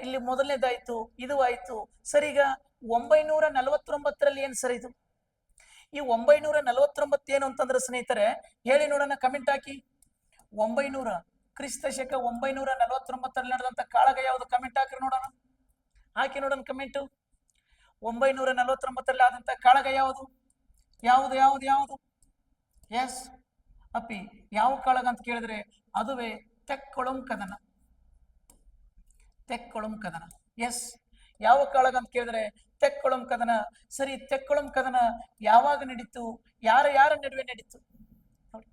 ಇಲ್ಲಿ ಮೊದಲನೇದಾಯ್ತು, ಇದು ಆಯ್ತು. ಸರಿ, ಈಗ 949ರಲ್ಲಿ ಏನ್ ಸರ್ ಇದು? ಈ 949 ಏನು ಅಂತಂದ್ರೆ ಸ್ನೇಹಿತರೆ ಹೇಳಿ ನೋಡೋಣ, ಕಮೆಂಟ್ ಹಾಕಿ. 900 ಕ್ರಿಸ್ತ ಶಕ 949ರಲ್ಲಿ ನಡೆದಂತ ಕಾಳಗ ಯಾವುದು? ಕಮೆಂಟ್ ಹಾಕಿ ನೋಡೋಣ, ಕಮೆಂಟು. 949ರಲ್ಲಿ ಆದಂತ ಕಾಳಗ ಯಾವುದು? ಎಸ್ ಅಪ್ಪಿ, ಯಾವ ಕಾಳಗ ಅಂತ ಕೇಳಿದ್ರೆ ಅದುವೇ ತೆಕ್ಕೊಳಂ ಕದನ. ಎಸ್, ಯಾವ ಕಾಳಗ ಅಂತ ಕೇಳಿದ್ರೆ ತೆಕ್ಕಳಂ ಕದನ. ಸರಿ, ತೆಕ್ಕಳಂ ಕದನ ಯಾವಾಗ ನಡೀತು, ಯಾರ ನಡುವೆ ನಡೀತು ನೋಡಿ.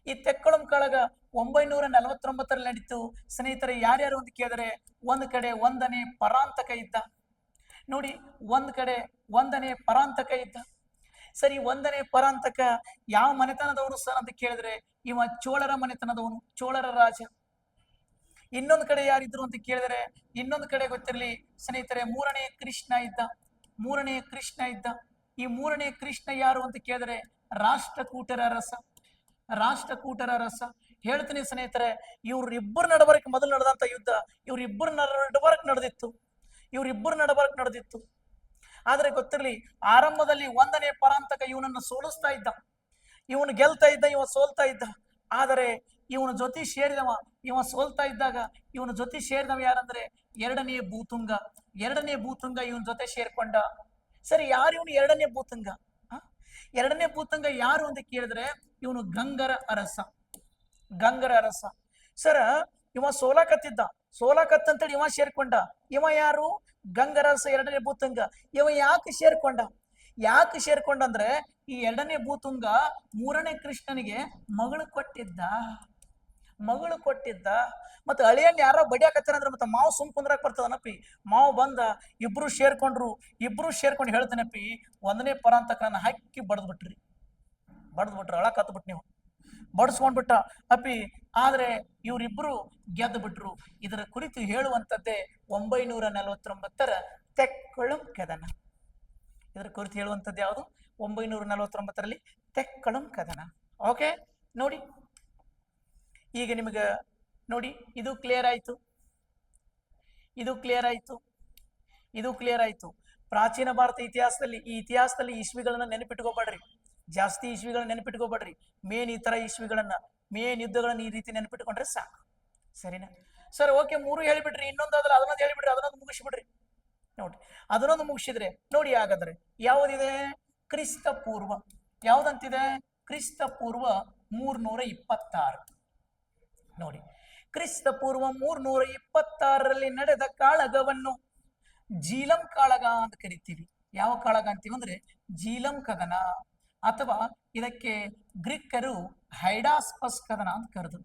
ಈ ತೆಕ್ಕಳಂ ಕಾಳಗ 949ರಲ್ಲಿ ನಡೀತು. ಸ್ನೇಹಿತರೆ, ಯಾರ್ಯಾರು ಅಂತ ಕೇಳಿದರೆ, ಒಂದ್ ಕಡೆ 1ನೇ ಪರಾಂತಕ ಇದ್ದ ನೋಡಿ. ಒಂದ್ ಕಡೆ 1ನೇ ಪರಾಂತಕ ಇದ್ದ. ಸರಿ, 1ನೇ ಪರಾಂತಕ ಯಾವ ಮನೆತನದವನು ಸರ್ ಅಂತ ಕೇಳಿದ್ರೆ, ಇವ ಚೋಳರ ಮನೆತನದವನು, ಚೋಳರ ರಾಜ. ಇನ್ನೊಂದು ಕಡೆ ಯಾರಿದ್ರು ಅಂತ ಕೇಳಿದರೆ, ಇನ್ನೊಂದು ಕಡೆ ಗೊತ್ತಿರಲಿ ಸ್ನೇಹಿತರೆ, 3ನೇ ಕೃಷ್ಣ ಇದ್ದ. 3ನೇ ಕೃಷ್ಣ ಇದ್ದ. ಈ 3ನೇ ಕೃಷ್ಣ ಯಾರು ಅಂತ ಕೇಳಿದರೆ, ರಾಷ್ಟ್ರಕೂಟರ ರಸ. ರಾಷ್ಟ್ರಕೂಟರ ರಸ ಹೇಳ್ತೀನಿ ಸ್ನೇಹಿತರೆ. ಇವ್ರಿಬ್ಬರು ನಡಬರಕ್ಕೆ ಮೊದಲು ನಡೆದಂತ ಯುದ್ಧ ಇವ್ರಿಬ್ಬರು ನಡೆದಿತ್ತು. ಆದ್ರೆ ಗೊತ್ತಿರಲಿ, ಆರಂಭದಲ್ಲಿ 1ನೇ ಪರಾಂತಕ ಇವನನ್ನು ಸೋಲಿಸ್ತಾ ಇದ್ದ, ಇವನು ಗೆಲ್ತಾ ಇದ್ದ, ಇವ ಸೋಲ್ತಾ ಇದ್ದ. ಆದರೆ ಇವನ ಜೊತೆ ಸೇರಿದವ, ಇವ ಸೋಲ್ತಾ ಇದ್ದಾಗ ಇವನ ಜೊತೆ ಸೇರಿದವ ಯಾರಂದ್ರೆ 2ನೇ ಭೂತುಂಗ. 2ನೇ ಭೂತುಂಗ ಇವನ್ ಜೊತೆ ಸೇರ್ಕೊಂಡ. ಸರಿ, ಯಾರು ಇವನು 2ನೇ ಭೂತುಂಗ? 2ನೇ ಭೂತುಂಗ ಯಾರು ಅಂತ ಕೇಳಿದ್ರೆ, ಇವನು ಗಂಗರ ಅರಸ. ಗಂಗರ ಅರಸ ಸರ. ಇವ ಸೋಲಾಕತ್ತಂತೇಳಿ ಇವ ಸೇರ್ಕೊಂಡ. ಇವ ಯಾರು? ಗಂಗರ ಅರಸ, 2ನೇ ಭೂತುಂಗ. ಇವ ಯಾಕೆ ಸೇರ್ಕೊಂಡ ಅಂದ್ರೆ, ಈ 2ನೇ ಭೂತುಂಗ 3ನೇ ಕೃಷ್ಣನಿಗೆ ಮಗಳು ಕೊಟ್ಟಿದ್ದ. ಮತ್ತೆ ಅಳಿಯಲ್ಲಿ ಯಾರೋ ಬಡಿಯಾಕತ್ತಾರ ಅಂದ್ರೆ ಮತ್ತೆ ಮಾವು ಸುಮ್ ಕುಂದ್ರಾಕ್ ಬರ್ತದನಪ್ಪಿ. ಮಾವು ಬಂದ, ಇಬ್ರು ಸೇರ್ಕೊಂಡು ಹೇಳ್ತೇನಪ್ಪಿ, 1ನೇ ಪರಾಂತಕನ ಹಾಕಿ ಬಡದ್ಬಿಟ್ರಿ. ಅಳಕತ್ಬಿಟ್ಟು ನೀವು ಬಡಿಸ್ಕೊಂಡ್ಬಿಟ್ಟ ಅಪ್ಪಿ. ಆದ್ರೆ ಇವರಿಬ್ರು ಗೆದ್ದು ಬಿಟ್ರು. ಇದರ ಕುರಿತು ಹೇಳುವಂಥದ್ದೇ 949ರ ತೆಕ್ಕಳಂ ಕದನ. ಇದರ ಕುರಿತು ಹೇಳುವಂಥದ್ದು ಯಾವುದು? 949ರಲ್ಲಿ ತೆಕ್ಕಳಂ ಕದನ. ಓಕೆ ನೋಡಿ, ಈಗ ನಿಮಗೆ ನೋಡಿ, ಇದು ಕ್ಲಿಯರ್ ಆಯ್ತು. ಪ್ರಾಚೀನ ಭಾರತ ಇತಿಹಾಸದಲ್ಲಿ ಇಸ್ವಿಗಳನ್ನ ನೆನಪಿಟ್ಕೋಬೇಡ್ರಿ. ಜಾಸ್ತಿ ಇಸ್ವಿಗಳನ್ನ ನೆನಪಿಟ್ಕೋಬೇಡ್ರಿ. ಮೇನ್ ಈ ತರ ಮೇನ್ ಯುದ್ಧಗಳನ್ನ ಈ ರೀತಿ ನೆನಪಿಟ್ಕೊಂಡ್ರೆ ಸಾಕು. ಸರಿನಾ ಸರ್? ಓಕೆ, 3 ಹೇಳಿಬಿಡ್ರಿ. ಇನ್ನೊಂದಾದ್ರೆ ಅದನ್ನೊಂದು ಹೇಳಿಬಿಡ್ರಿ, ಅದನ್ನೊಂದು ಮುಗಿಸ್ಬಿಡ್ರಿ. ನೋಡಿ, ಅದನ್ನೊಂದು ಮುಗಿಸಿದ್ರೆ ನೋಡಿ, ಹಾಗಾದ್ರೆ ಯಾವುದಿದೆ? ಕ್ರಿಸ್ತ ಪೂರ್ವ. ಯಾವ್ದಂತಿದೆ? ಕ್ರಿಸ್ತ ಪೂರ್ವ 326. ನೋಡಿ, ಕ್ರಿಸ್ತ ಪೂರ್ವ 326ರಲ್ಲಿ ನಡೆದ ಕಾಳಗವನ್ನು ಜೀಲಂ ಕಾಳಗ ಅಂತ ಕರಿತೀವಿ. ಯಾವ ಕಾಳಗ ಅಂತೀವಿ ಅಂದ್ರೆ ಜೀಲಂ ಕದನ, ಅಥವಾ ಇದಕ್ಕೆ ಗ್ರೀಕರು ಹೈಡಾಸ್ಪಸ್ ಕದನ ಅಂತ ಕರೆದ್ರು.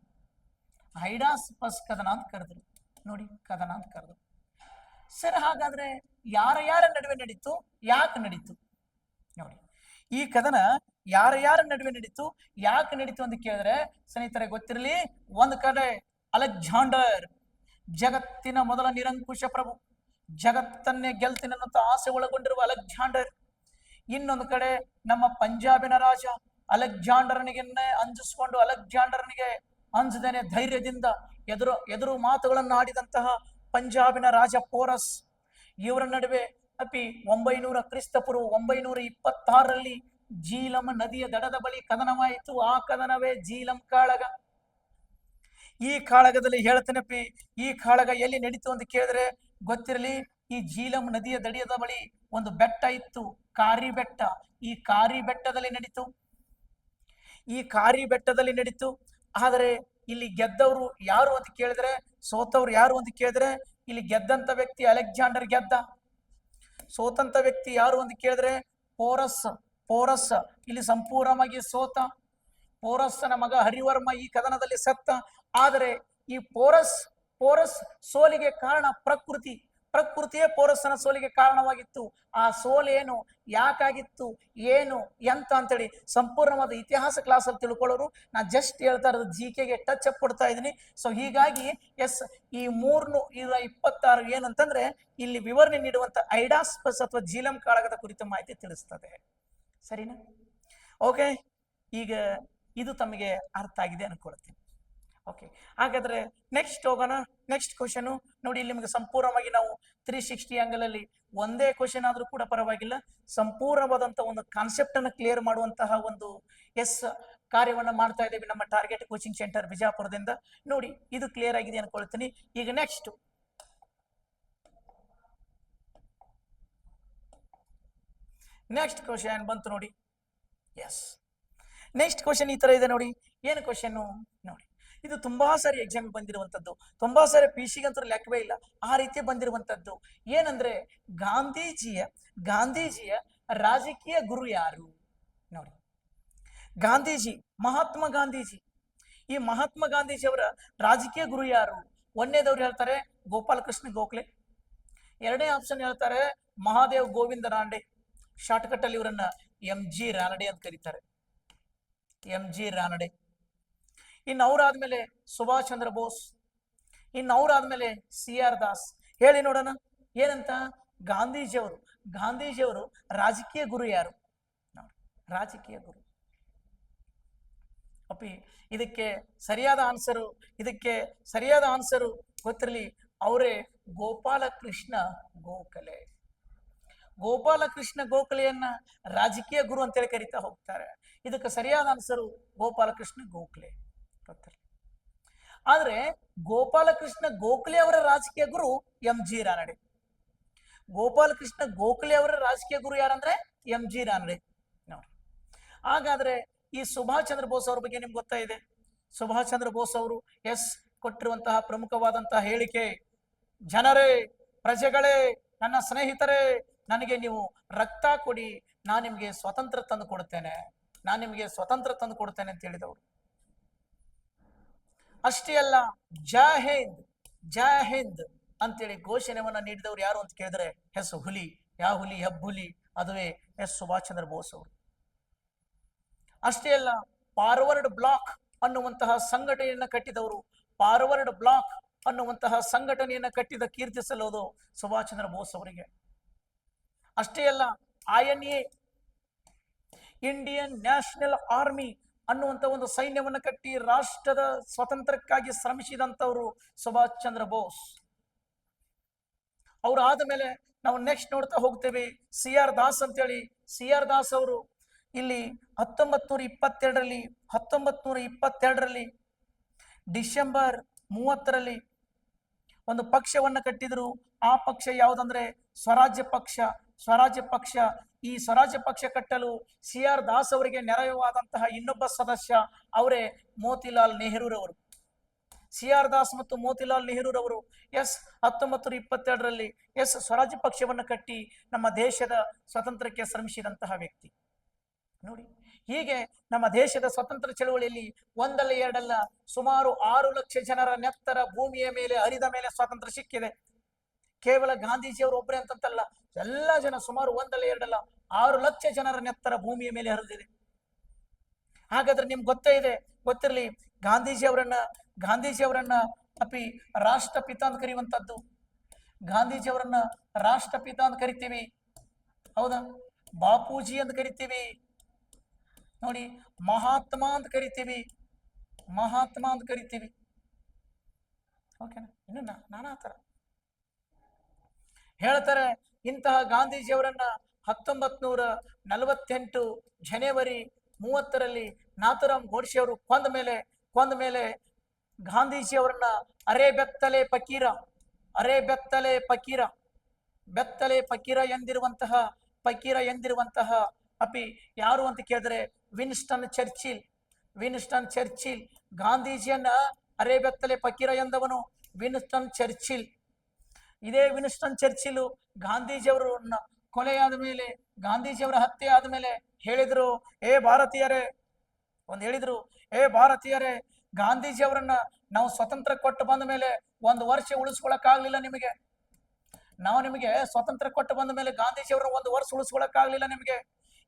ನೋಡಿ, ಕದನ ಅಂತ ಕರೆದ್ರು. ಸರ್, ಹಾಗಾದ್ರೆ ಯಾರ ನಡುವೆ ನಡೀತು, ಯಾಕೆ ನಡೀತು? ನೋಡಿ, ಈ ಕದನ ಯಾರ ನಡುವೆ ನಡೀತು, ಯಾಕೆ ನಡೀತು ಅಂತ ಕೇಳಿದ್ರೆ ಸ್ನೇಹಿತರೆ ಗೊತ್ತಿರಲಿ, ಒಂದ್ ಕಡೆ ಅಲೆಕ್ಸಾಂಡರ್, ಜಗತ್ತಿನ ಮೊದಲ ನಿರಂಕುಶ ಪ್ರಭು, ಜಗತ್ತನ್ನೇ ಗೆಲ್ತೀನನ್ನೋ ಆಸೆ ಒಳಗೊಂಡಿರುವ ಅಲೆಕ್ಸಾಂಡರ್. ಇನ್ನೊಂದು ಕಡೆ ನಮ್ಮ ಪಂಜಾಬಿನ ರಾಜ, ಅಲೆಕ್ಸಾಂಡರ್ನಿಗೆ ಅಂಜದೇನೆ ಧೈರ್ಯದಿಂದ ಎದುರು ಮಾತುಗಳನ್ನು ಆಡಿದಂತಹ ಪಂಜಾಬಿನ ರಾಜ ಪೋರಸ್. ಇವರ ನಡುವೆ ಅಪಿ 900 ಕ್ರಿಸ್ತಪೂರ್ವ 926ರಲ್ಲಿ ಜೀಲಂ ನದಿಯ ದಡದ ಬಳಿ ಕದನವಾಯಿತು. ಆ ಕದನವೇ ಜೀಲಂ ಕಾಳಗ. ಈ ಕಾಳಗದಲ್ಲಿ ಹೇಳ್ತೇನಪ್ಪಿ, ಈ ಕಾಳಗ ಎಲ್ಲಿ ನಡೀತು ಅಂತ ಕೇಳಿದ್ರೆ ಗೊತ್ತಿರಲಿ, ಈ ಜೀಲಂ ನದಿಯ ದಡಿಯದ ಬಳಿ ಒಂದು ಬೆಟ್ಟ ಇತ್ತು, ಕಾರಿ ಬೆಟ್ಟ. ಈ ಕಾರಿ ಬೆಟ್ಟದಲ್ಲಿ ನಡೀತು. ಆದರೆ ಇಲ್ಲಿ ಗೆದ್ದವರು ಯಾರು ಅಂತ ಕೇಳಿದ್ರೆ, ಸೋತವ್ರು ಯಾರು ಅಂತ ಕೇಳಿದ್ರೆ, ಇಲ್ಲಿ ಗೆದ್ದಂತ ವ್ಯಕ್ತಿ ಅಲೆಕ್ಸಾಂಡರ್ ಗೆದ್ದ. ಸೋತಂತ ವ್ಯಕ್ತಿ ಯಾರು ಅಂತ ಕೇಳಿದ್ರೆ ಪೋರಸ್ ಇಲ್ಲಿ ಸಂಪೂರ್ಣವಾಗಿ ಸೋತ. ಪೋರಸ್ಸನ ಮಗ ಹರಿವರ್ಮ ಈ ಕದನದಲ್ಲಿ ಸತ್ತ. ಆದರೆ ಈ ಪೋರಸ್ ಸೋಲಿಗೆ ಕಾರಣ ಪ್ರಕೃತಿಯೇ ಪೋರಸ್ಸನ ಸೋಲಿಗೆ ಕಾರಣವಾಗಿತ್ತು. ಆ ಸೋಲೇನು, ಯಾಕಾಗಿತ್ತು, ಏನು ಎಂತ ಅಂತೇಳಿ ಸಂಪೂರ್ಣವಾದ ಇತಿಹಾಸ ಕ್ಲಾಸಲ್ಲಿ ತಿಳ್ಕೊಳ್ಳೋರು. ನಾ ಜಸ್ಟ್ ಹೇಳ್ತಾ ಇರೋದು ಜಿಕೆಗೆ ಟಚ್ ಅಪ್ ಕೊಡ್ತಾ ಇದ್ದೀನಿ. ಸೊ ಹೀಗಾಗಿ ಈ 326 ಏನಂತಂದ್ರೆ ಇಲ್ಲಿ ವಿವರಣೆ ನೀಡುವಂತ ಐಡಾಸ್ಪಸ್ ಅಥವಾ ಜೀಲಂ ಕಾಳಗದ ಕುರಿತ ಮಾಹಿತಿ ತಿಳಿಸ್ತದೆ. ಸರಿನಾ? ಓಕೆ, ಈಗ ಇದು ತಮಗೆ ಅರ್ಥ ಆಗಿದೆ ಅನ್ಕೊಳ್ತೀನಿ. ಓಕೆ, ಹಾಗಾದ್ರೆ ನೆಕ್ಸ್ಟ್ ಹೋಗೋಣ. ನೆಕ್ಸ್ಟ್ ಕ್ವಶನ್ ನೋಡಿ, ಇಲ್ಲಿ ನಿಮಗೆ ಸಂಪೂರ್ಣವಾಗಿ ನಾವು 360 ಆಂಗಲ್ ಅಲ್ಲಿ ಒಂದೇ ಕ್ವಶನ್ ಆದ್ರೂ ಕೂಡ ಪರವಾಗಿಲ್ಲ, ಸಂಪೂರ್ಣವಾದಂತಹ ಒಂದು ಕಾನ್ಸೆಪ್ಟ್ ಅನ್ನು ಕ್ಲಿಯರ್ ಮಾಡುವಂತಹ ಒಂದು ಕಾರ್ಯವನ್ನ ಮಾಡ್ತಾ ಇದ್ದೇವೆ ನಮ್ಮ ಟಾರ್ಗೆಟ್ ಕೋಚಿಂಗ್ ಸೆಂಟರ್ ಬಿಜಾಪುರದಿಂದ. ನೋಡಿ, ಇದು ಕ್ಲಿಯರ್ ಆಗಿದೆ ಅನ್ಕೊಳ್ತೀನಿ. ಈಗ ನೆಕ್ಸ್ಟ್ ಕ್ವಶನ್ ಬಂತು ನೋಡಿ. ಎಸ್, ನೆಕ್ಸ್ಟ್ ಕ್ವಶನ್ ಈ ತರ ಇದೆ ನೋಡಿ. ಏನು ಕ್ವಶನ್ ನೋಡಿ, ಇದು ತುಂಬಾ ಸಾರಿ ಎಕ್ಸಾಮ್ ಬಂದಿರುವಂತದ್ದು, ತುಂಬಾ ಸಾರಿ ಪಿಸಿಗಂತೂ ಲೆಕ್ಕವೇ ಇಲ್ಲ, ಆ ರೀತಿ ಬಂದಿರುವಂತದ್ದು. ಏನಂದ್ರೆ ಗಾಂಧೀಜಿಯ ಗಾಂಧೀಜಿಯ ರಾಜಕೀಯ ಗುರು ಯಾರು ನೋಡಿ. ಗಾಂಧೀಜಿ, ಮಹಾತ್ಮ ಗಾಂಧೀಜಿ, ಈ ಮಹಾತ್ಮ ಗಾಂಧೀಜಿಯವರ ರಾಜಕೀಯ ಗುರು ಯಾರು? ಒಂದನೇದವ್ರು ಹೇಳ್ತಾರೆ ಗೋಪಾಲಕೃಷ್ಣ ಗೋಖಲೆ, ಎರಡನೇ ಆಪ್ಷನ್ ಹೇಳ್ತಾರೆ ಮಹಾದೇವ್ ಗೋವಿಂದ ರಾಂಡೆ, ಶಾರ್ಟ್ಕಟ್ ಅಲ್ಲಿ ಇವರನ್ನ MG ರಾನಡೆ ಅಂತ ಕರೀತಾರೆ, MG ರಾನಡೆ. ಇನ್ನು ಅವರಾದ್ಮೇಲೆ ಸುಭಾಷ್ ಚಂದ್ರ ಬೋಸ್, ಇನ್ನು ಅವರಾದ್ಮೇಲೆ CR ದಾಸ್. ಹೇಳಿ ನೋಡೋಣ ಏನಂತ. ಗಾಂಧೀಜಿಯವರು ರಾಜಕೀಯ ಗುರು ಯಾರು? ರಾಜಕೀಯ ಗುರು. ಅಪ್ಪಿ ಇದಕ್ಕೆ ಸರಿಯಾದ ಆನ್ಸರು ಗೊತ್ತಿರಲಿ, ಅವರೇ ಗೋಪಾಲಕೃಷ್ಣ ಗೋಖಲೆ. ಗೋಪಾಲಕೃಷ್ಣ ಗೋಖಲೆಯನ್ನ ರಾಜಕೀಯ ಗುರು ಅಂತೇಳಿ ಕರೀತಾ ಹೋಗ್ತಾರೆ. ಇದಕ್ಕೆ ಸರಿಯಾದ ಆನ್ಸರು ಗೋಪಾಲಕೃಷ್ಣ ಗೋಖಲೆ. ಗೊತ್ತಿರಲಿ. ಆದ್ರೆ ಗೋಪಾಲಕೃಷ್ಣ ಗೋಖಲೆ ಅವರ ರಾಜಕೀಯ ಗುರು MG ರಾನಡೆ. ಗೋಪಾಲಕೃಷ್ಣ ಗೋಖಲೆ ಅವರ ರಾಜಕೀಯ ಗುರು ಯಾರಂದ್ರೆ MG ರಾನಡೆ ನೋಡಿ. ಹಾಗಾದ್ರೆ ಈ ಸುಭಾಷ್ ಚಂದ್ರ ಬೋಸ್ ಅವ್ರ ಬಗ್ಗೆ ನಿಮ್ಗೆ ಗೊತ್ತಾ ಇದೆ. ಸುಭಾಷ್ ಚಂದ್ರ ಬೋಸ್ ಅವರು ಕೊಟ್ಟಿರುವಂತಹ ಪ್ರಮುಖವಾದಂತಹ ಹೇಳಿಕೆ, ಜನರೇ, ಪ್ರಜೆಗಳೇ, ನನ್ನ ಸ್ನೇಹಿತರೇ, ನನಗೆ ನೀವು ರಕ್ತ ಕೊಡಿ, ನಾನು ನಿಮ್ಗೆ ಸ್ವತಂತ್ರ ತಂದು ಕೊಡ್ತೇನೆ ಅಂತ ಹೇಳಿದವರು. ಅಷ್ಟೇ ಅಲ್ಲ, ಜೈ ಹಿಂದ್ ಅಂತೇಳಿ ಘೋಷಣೆಯನ್ನ ನೀಡಿದವರು ಯಾರು ಅಂತ ಕೇಳಿದ್ರೆ ಹುಲಿ. ಯಾವ ಹುಲಿ? ಹೆಬ್ಬುಲಿ. ಅದುವೇ ಸುಭಾಷ್ ಚಂದ್ರ ಬೋಸ್ ಅವರು. ಅಷ್ಟೇ ಅಲ್ಲ, ಫಾರ್ವರ್ಡ್ ಬ್ಲಾಕ್ ಅನ್ನುವಂತಹ ಸಂಘಟನೆಯನ್ನ ಕಟ್ಟಿದವರು. ಫಾರ್ವರ್ಡ್ ಬ್ಲಾಕ್ ಅನ್ನುವಂತಹ ಸಂಘಟನೆಯನ್ನ ಕಟ್ಟಿದ ಕೀರ್ತಿ ಸಲ್ಲೋದು ಸುಭಾಷ್ ಚಂದ್ರ ಬೋಸ್ ಅವರಿಗೆ. ಅಷ್ಟೇ ಅಲ್ಲ, INA, ಇಂಡಿಯನ್ ನ್ಯಾಷನಲ್ ಆರ್ಮಿ ಅನ್ನುವಂಥ ಒಂದು ಸೈನ್ಯವನ್ನು ಕಟ್ಟಿ ರಾಷ್ಟ್ರದ ಸ್ವಾತಂತ್ರ್ಯಕ್ಕಾಗಿ ಶ್ರಮಿಸಿದಂಥವರು ಸುಭಾಷ್ ಚಂದ್ರ ಬೋಸ್. ಅವರು ಆದಮೇಲೆ ನಾವು ನೆಕ್ಸ್ಟ್ ನೋಡ್ತಾ ಹೋಗ್ತೇವೆ CR ದಾಸ್ ಅಂತೇಳಿ. CR ದಾಸ್ ಅವರು ಇಲ್ಲಿ 1922ರಲ್ಲಿ ಡಿಸೆಂಬರ್ 30ರಲ್ಲಿ ಒಂದು ಪಕ್ಷವನ್ನು ಕಟ್ಟಿದ್ರು. ಆ ಪಕ್ಷ ಯಾವುದಂದ್ರೆ ಸ್ವರಾಜ್ಯ ಪಕ್ಷ. ಈ ಸ್ವರಾಜ್ಯ ಪಕ್ಷ ಕಟ್ಟಲು CR ದಾಸ್ ಅವರಿಗೆ ನೆರವಾದಂತಹ ಇನ್ನೊಬ್ಬ ಸದಸ್ಯ ಅವರೇ ಮೋತಿಲಾಲ್ ನೆಹರೂರವರು. CR ದಾಸ್ ಮತ್ತು ಮೋತಿಲಾಲ್ ನೆಹರೂರವರು 1922ರಲ್ಲಿ ಸ್ವರಾಜ್ಯ ಪಕ್ಷವನ್ನು ಕಟ್ಟಿ ನಮ್ಮ ದೇಶದ ಸ್ವಾತಂತ್ರ್ಯಕ್ಕೆ ಶ್ರಮಿಸಿದಂತಹ ವ್ಯಕ್ತಿ ನೋಡಿ. ಹೀಗೆ ನಮ್ಮ ದೇಶದ ಸ್ವತಂತ್ರ ಚಳವಳಿಯಲ್ಲಿ ಒಂದಲ್ಲ ಎರಡಲ್ಲ ಸುಮಾರು 6 ಲಕ್ಷ ಜನರ ನೆತ್ತರ ಭೂಮಿಯ ಮೇಲೆ ಹರಿದ ಮೇಲೆ ಸ್ವಾತಂತ್ರ್ಯ ಸಿಕ್ಕಿದೆ. ಕೇವಲ ಗಾಂಧೀಜಿಯವರು ಒಬ್ಬರೇ ಅಂತಲ್ಲ, ಎಲ್ಲ ಜನ ಸುಮಾರು ಒಂದಲ್ಲ ಎರಡಲ್ಲ 6 ಲಕ್ಷ ಜನರ ನೆತ್ತರ ಭೂಮಿಯ ಮೇಲೆ ಹರಿದಿದೆ. ಹಾಗಾದ್ರೆ ನಿಮ್ಗೆ ಗೊತ್ತಿರಲಿ, ಗಾಂಧೀಜಿಯವರನ್ನ ಅಪಿ ರಾಷ್ಟ್ರಪಿತ ಅಂತ ಕರೆಯುವಂತದ್ದು. ಗಾಂಧೀಜಿಯವರನ್ನ ರಾಷ್ಟ್ರಪಿತ ಅಂತ ಕರಿತೀವಿ, ಹೌದಾ? ಬಾಪೂಜಿ ಅಂತ ಕರಿತೀವಿ ನೋಡಿ, ಮಹಾತ್ಮ ಅಂತ ಕರಿತೀವಿ. ಓಕೆನಾ? ಇನ್ನು ನಾನಾ ತರ ಹೇಳ್ತಾರೆ. ಇಂತಹ ಗಾಂಧೀಜಿಯವರನ್ನ 1948 ಜನವರಿ 30ರಲ್ಲಿ ನಾಥುರಾಮ್ ಗೋಡ್ಸೆ ಅವರು ಕೊಂದ ಮೇಲೆ ಗಾಂಧೀಜಿಯವರನ್ನ ಬೆತ್ತಲೆ ಫಕೀರ ಎಂದಿರುವಂತಹ ಅಪಿ ಯಾರು ಅಂತ ಕೇಳಿದ್ರೆ ವಿನ್ಸ್ಟನ್ ಚರ್ಚಿಲ್. ಗಾಂಧೀಜಿಯನ್ನ ಬೆತ್ತಲೆ ಫಕೀರ ಎಂದವನು ವಿನ್ಸ್ಟನ್ ಚರ್ಚಿಲ್. ಇದೇ ವಿನ್ಸ್ಟನ್ ಚರ್ಚಿಲ್ ಗಾಂಧೀಜಿಯವರನ್ನ ಕೊಲೆಯಾದ ಮೇಲೆ, ಗಾಂಧೀಜಿಯವರ ಹತ್ಯೆ ಆದ್ಮೇಲೆ ಹೇಳಿದ್ರು, ಏ ಭಾರತೀಯರೇ, ಗಾಂಧೀಜಿಯವರನ್ನ ನಾವು ಸ್ವತಂತ್ರ ಕೊಟ್ಟು ಬಂದ ಮೇಲೆ 1 ವರ್ಷ ಉಳಿಸ್ಕೊಳಕ್ಕಾಗ್ಲಿಲ್ಲ ನಿಮಗೆ. ಸ್ವತಂತ್ರ ಕೊಟ್ಟು ಬಂದ ಮೇಲೆ ಗಾಂಧೀಜಿಯವರ 1 ವರ್ಷ ಉಳಿಸ್ಕೊಳಕ್ಕಾಗ್ಲಿಲ್ಲ ನಿಮಗೆ.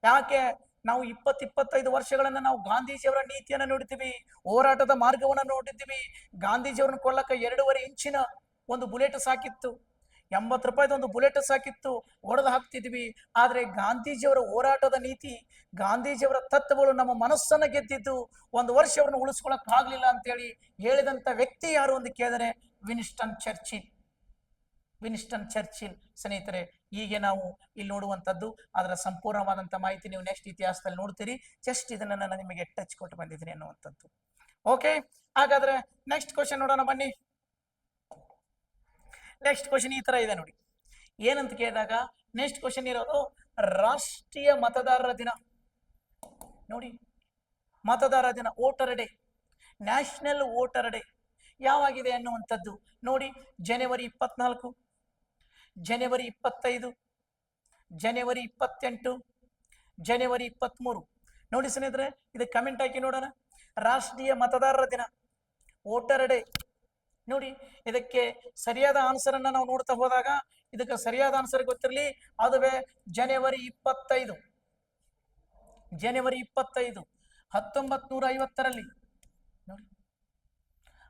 ಯಾಕೆ? ನಾವು 20-25 ವರ್ಷಗಳನ್ನ ನಾವು ಗಾಂಧೀಜಿಯವರ ನೀತಿಯನ್ನ ನೋಡಿದ್ದೀವಿ, ಹೋರಾಟದ ಮಾರ್ಗವನ್ನ ನೋಡಿದ್ದೀವಿ. ಗಾಂಧೀಜಿಯವರನ್ನ ಕೊಲ್ಲಕ 2.5 ಇಂಚಿನ ಒಂದು ಬುಲೆಟ್ ಸಾಕಿತ್ತು, 80 ರೂಪಾಯಿದ ಒಂದು ಬುಲೆಟ್ ಸಾಕಿತ್ತು, ಹೊಡೆದು ಹಾಕ್ತಿದ್ವಿ. ಆದ್ರೆ ಗಾಂಧೀಜಿಯವರ ಹೋರಾಟದ ನೀತಿ, ಗಾಂಧೀಜಿಯವರ ತತ್ವಗಳು ನಮ್ಮ ಮನಸ್ಸನ್ನ ಗೆದ್ದಿದ್ದು. 1 ವರ್ಷ ಅವ್ರನ್ನ ಉಳಿಸ್ಕೊಳಕ್ ಆಗ್ಲಿಲ್ಲ ಅಂತೇಳಿ ಹೇಳಿದಂತ ವ್ಯಕ್ತಿ ಯಾರು ಅಂತ ಕೇಳಿದರೆ ವಿನ್ಸ್ಟನ್ ಚರ್ಚಿಲ್. ಸ್ನೇಹಿತರೆ, ಹೀಗೆ ನಾವು ಇಲ್ಲಿ ನೋಡುವಂಥದ್ದು. ಅದರ ಸಂಪೂರ್ಣವಾದಂಥ ಮಾಹಿತಿ ನೀವು ನೆಕ್ಸ್ಟ್ ಇತಿಹಾಸದಲ್ಲಿ ನೋಡ್ತೀರಿ. ಜಸ್ಟ್ ಇದನ್ನ ನಾನು ನಿಮಗೆ ಟಚ್ ಕೊಟ್ಟು ಬಂದಿದ್ದೀನಿ ಅನ್ನುವಂಥದ್ದು. ಓಕೆ, ಹಾಗಾದ್ರೆ ನೆಕ್ಸ್ಟ್ ಕ್ವಶನ್ ನೋಡೋಣ ಬನ್ನಿ. ನೆಕ್ಸ್ಟ್ ಕ್ವಶನ್ ಈ ತರ ಇದೆ ನೋಡಿ. ಏನಂತ ಕೇಳಿದಾಗ ನೆಕ್ಸ್ಟ್ ಕ್ವಶನ್ ಇರೋದು ರಾಷ್ಟ್ರೀಯ ಮತದಾರರ ದಿನ ನೋಡಿ. ಮತದಾರರ ದಿನ, voter day national voter day ಯಾವಾಗಿದೆ ಅನ್ನುವಂಥದ್ದು ನೋಡಿ. ಜನವರಿ 24, ಜನವರಿ 25, ಜನವರಿ 28, ಜನವರಿ 23. ನೋಡಿ ಸ್ನೇಹಿತರೆ, ಇದು ಕಮೆಂಟ್ ಹಾಕಿ ನೋಡೋಣ. ರಾಷ್ಟ್ರೀಯ ಮತದಾರರ ದಿನ, ವೋಟರ್ ಡೇ. ನೋಡಿ, ಇದಕ್ಕೆ ಸರಿಯಾದ ಆನ್ಸರ್ ಅನ್ನ ನಾವು ನೋಡ್ತಾ ಹೋದಾಗ ಇದಕ್ಕೆ ಸರಿಯಾದ ಆನ್ಸರ್ ಗೊತ್ತಿರಲಿ, ಅದುವೇ ಜನವರಿ 25. ಜನವರಿ 25 1950ರಲ್ಲಿ ನೋಡಿ,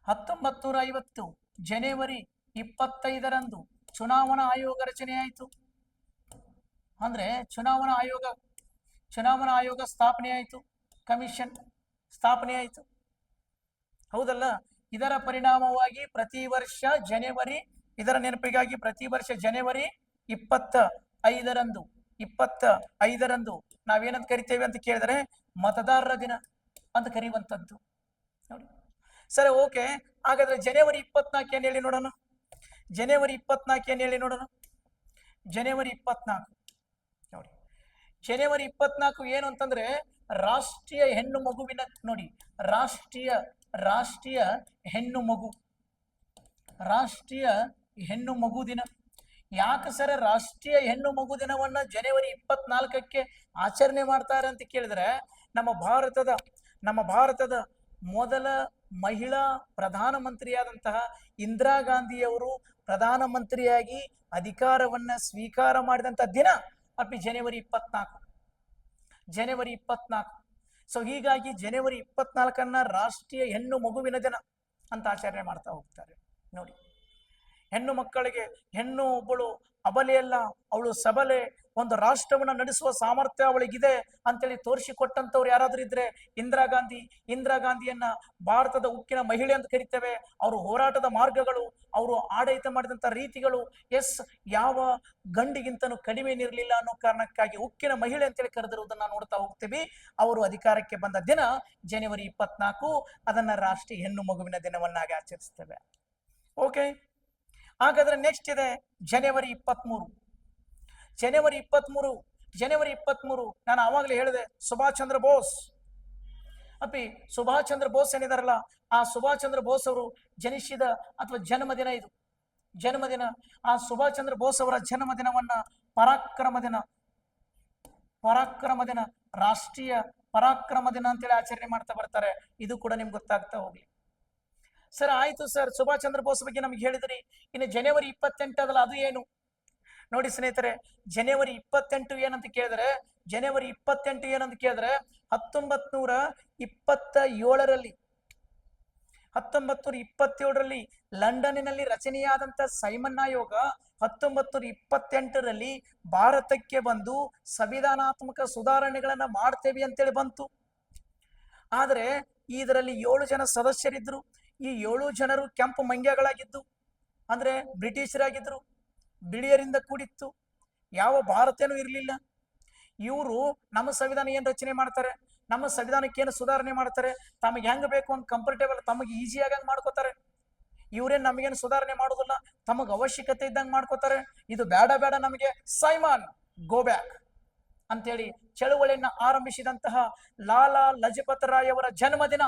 1950 ಜನವರಿ 25ರಂದು ಚುನಾವಣಾ ಆಯೋಗ ರಚನೆ ಆಯಿತು. ಅಂದ್ರೆ ಚುನಾವಣಾ ಆಯೋಗ ಸ್ಥಾಪನೆ ಆಯಿತು, ಕಮಿಷನ್ ಸ್ಥಾಪನೆ ಆಯಿತು, ಹೌದಲ್ಲ. ಇದರ ಪರಿಣಾಮವಾಗಿ ಪ್ರತಿ ವರ್ಷ ಜನವರಿ, ಇದರ ನೆನಪಿಗಾಗಿ ಪ್ರತಿ ವರ್ಷ ಜನವರಿ 25ರಂದು ನಾವೇನಂತ ಕರಿತೇವೆ ಅಂತ ಕೇಳಿದ್ರೆ ಮತದಾರರ ದಿನ ಅಂತ ಕರೆಯುವಂಥದ್ದು ನೋಡಿ. ಸರಿ, ಓಕೆ. ಹಾಗಾದ್ರೆ ಜನವರಿ 24 ಏನು ಹೇಳಿ ನೋಡೋಣ. ಜನವರಿ 24 ಏನು ಹೇಳಿ ನೋಡೋಣ. ಜನವರಿ 24 ನೋಡಿ, ಜನವರಿ 24 ಏನು ಅಂತಂದ್ರೆ ರಾಷ್ಟ್ರೀಯ ಹೆಣ್ಣು ಮಗುವಿನ ನೋಡಿ, ರಾಷ್ಟ್ರೀಯ ಹೆಣ್ಣು ಮಗು ದಿನ. ಯಾಕೆ ಸರ್ ರಾಷ್ಟ್ರೀಯ ಹೆಣ್ಣು ಮಗು ದಿನವನ್ನ ಜನವರಿ 24ಕ್ಕೆ ಆಚರಣೆ ಮಾಡ್ತಾರೆ ಅಂತ ಕೇಳಿದ್ರೆ, ನಮ್ಮ ಭಾರತದ ಮೊದಲ ಮಹಿಳಾ ಪ್ರಧಾನಮಂತ್ರಿಯಾದಂತಹ ಇಂದಿರಾ ಗಾಂಧಿಯವರು ಪ್ರಧಾನಮಂತ್ರಿಯಾಗಿ ಅಧಿಕಾರವನ್ನ ಸ್ವೀಕಾರ ಮಾಡಿದಂತ ದಿನ ಅಪ್ಪಿ ಜನವರಿ 24. ಸೊ ಹೀಗಾಗಿ ಜನವರಿ 24ನ್ನ ರಾಷ್ಟ್ರೀಯ ಹೆಣ್ಣು ಮಗುವಿನ ದಿನ ಅಂತ ಆಚರಣೆ ಮಾಡ್ತಾ ಹೋಗ್ತಾರೆ ನೋಡಿ. ಹೆಣ್ಣು ಮಕ್ಕಳಿಗೆ, ಹೆಣ್ಣು ಒಬ್ಬಳು ಅಬಲೆಯಲ್ಲ, ಅವಳು ಸಬಲೆ, ಒಂದು ರಾಷ್ಟ್ರವನ್ನ ನಡೆಸುವ ಸಾಮರ್ಥ್ಯ ಅವಳಿಗಿದೆ ಅಂತೇಳಿ ತೋರಿಸಿಕೊಟ್ಟಂತವ್ರು ಯಾರಾದ್ರೂ ಇದ್ರೆ ಇಂದಿರಾ ಗಾಂಧಿಯನ್ನ ಭಾರತದ ಉಕ್ಕಿನ ಮಹಿಳೆ ಅಂತ ಕರಿತೇವೆ. ಅವರು ಹೋರಾಟದ ಮಾರ್ಗಗಳು, ಅವರು ಆಡಳಿತ ಮಾಡಿದಂತ ರೀತಿಗಳು, ಯಾವ ಗಂಡಿಗಿಂತನೂ ಕಡಿಮೆ ಇರಲಿಲ್ಲ ಅನ್ನೋ ಕಾರಣಕ್ಕಾಗಿ ಉಕ್ಕಿನ ಮಹಿಳೆ ಅಂತೇಳಿ ಕರೆದಿರುವುದನ್ನ ನೋಡ್ತಾ ಹೋಗ್ತೀವಿ. ಅವರು ಅಧಿಕಾರಕ್ಕೆ ಬಂದ ದಿನ ಜನವರಿ 24, ಅದನ್ನ ರಾಷ್ಟ್ರೀಯ ಹೆಣ್ಣು ಮಗುವಿನ ದಿನವನ್ನಾಗಿ ಆಚರಿಸ್ತೇವೆ. ಓಕೆ, ಹಾಗಾದ್ರೆ ನೆಕ್ಸ್ಟ್ ಇದೆ ಜನವರಿ 23. ಜನವರಿ 23 ನಾನು ಆವಾಗಲೇ ಹೇಳಿದೆ, ಸುಭಾಷ್ ಚಂದ್ರ ಬೋಸ್ ಏನಿದಾರಲ್ಲ, ಆ ಸುಭಾಷ್ ಚಂದ್ರ ಬೋಸ್ ಅವರು ಜನಿಸಿದ ಅಥವಾ ಜನ್ಮದಿನ ಇದು. ಆ ಸುಭಾಷ್ ಚಂದ್ರ ಬೋಸ್ ಅವರ ಜನ್ಮದಿನವನ್ನ ಪರಾಕ್ರಮ ದಿನ, ರಾಷ್ಟ್ರೀಯ ಪರಾಕ್ರಮ ದಿನ ಅಂತೇಳಿ ಆಚರಣೆ ಮಾಡ್ತಾ ಬರ್ತಾರೆ. ಇದು ಕೂಡ ನಿಮ್ಗೆ ಗೊತ್ತಾಗ್ತಾ ಹೋಗ್ಲಿ. ಸರ್ ಆಯ್ತು ಸರ್, ಸುಭಾಷ್ ಚಂದ್ರ ಬೋಸ್ ಬಗ್ಗೆ ನಮ್ಗೆ ಹೇಳಿದ್ರಿ. ಇನ್ನು ಜನವರಿ 28 ಅದಲ್ಲ, ಅದು ಏನು ನೋಡಿ ಸ್ನೇಹಿತರೆ. ಜನವರಿ 28 ಏನಂತ ಕೇಳಿದ್ರೆ 1927ರಲ್ಲಿ ಲಂಡನ್ನಿನಲ್ಲಿ ರಚನೆಯಾದಂತ ಸೈಮನ್ ಆಯೋಗ 1928ರಲ್ಲಿ ಭಾರತಕ್ಕೆ ಬಂದು ಸಂವಿಧಾನಾತ್ಮಕ ಸುಧಾರಣೆಗಳನ್ನ ಮಾಡ್ತೇವೆ ಅಂತೇಳಿ ಬಂತು. ಆದ್ರೆ ಇದರಲ್ಲಿ 7 ಜನ ಸದಸ್ಯರಿದ್ರು. ಈ 7 ಜನರು ಕೆಂಪು ಮಂಗ್ಯಗಳಾಗಿದ್ದು, ಅಂದ್ರೆ ಬ್ರಿಟಿಷರಾಗಿದ್ರು, ಬಿಳಿಯರಿಂದ ಕೂಡಿತ್ತು, ಯಾವ ಭಾರತೀಯನೂ ಇರಲಿಲ್ಲ. ಇವರು ನಮ್ಮ ಸಂವಿಧಾನ ಏನ್ ರಚನೆ ಮಾಡ್ತಾರೆ, ನಮ್ಮ ಸಂವಿಧಾನಕ್ಕೆ ಏನು ಸುಧಾರಣೆ ಮಾಡ್ತಾರೆ, ತಮಗೆ ಹೆಂಗ್ ಬೇಕು ಅಂತ ಕಂಫರ್ಟೇಬಲ್, ತಮಗೆ ಈಸಿಯಾಗಿ ಹಂಗ್ ಮಾಡ್ಕೋತಾರೆ. ಇವ್ರೇನ್ ನಮಗೇನು ಸುಧಾರಣೆ ಮಾಡೋದಿಲ್ಲ, ತಮಗ್ ಅವಶ್ಯಕತೆ ಇದ್ದಂಗೆ ಮಾಡ್ಕೋತಾರೆ. ಇದು ಬೇಡ ನಮಗೆ, ಸೈಮನ್ ಗೋ ಬ್ಯಾಕ್ ಅಂತೇಳಿ ಚಳುವಳಿಯನ್ನ ಆರಂಭಿಸಿದಂತಹ ಲಾಲಾ ಲಜಪತ್ ರಾಯ್ ಅವರ ಜನ್ಮದಿನ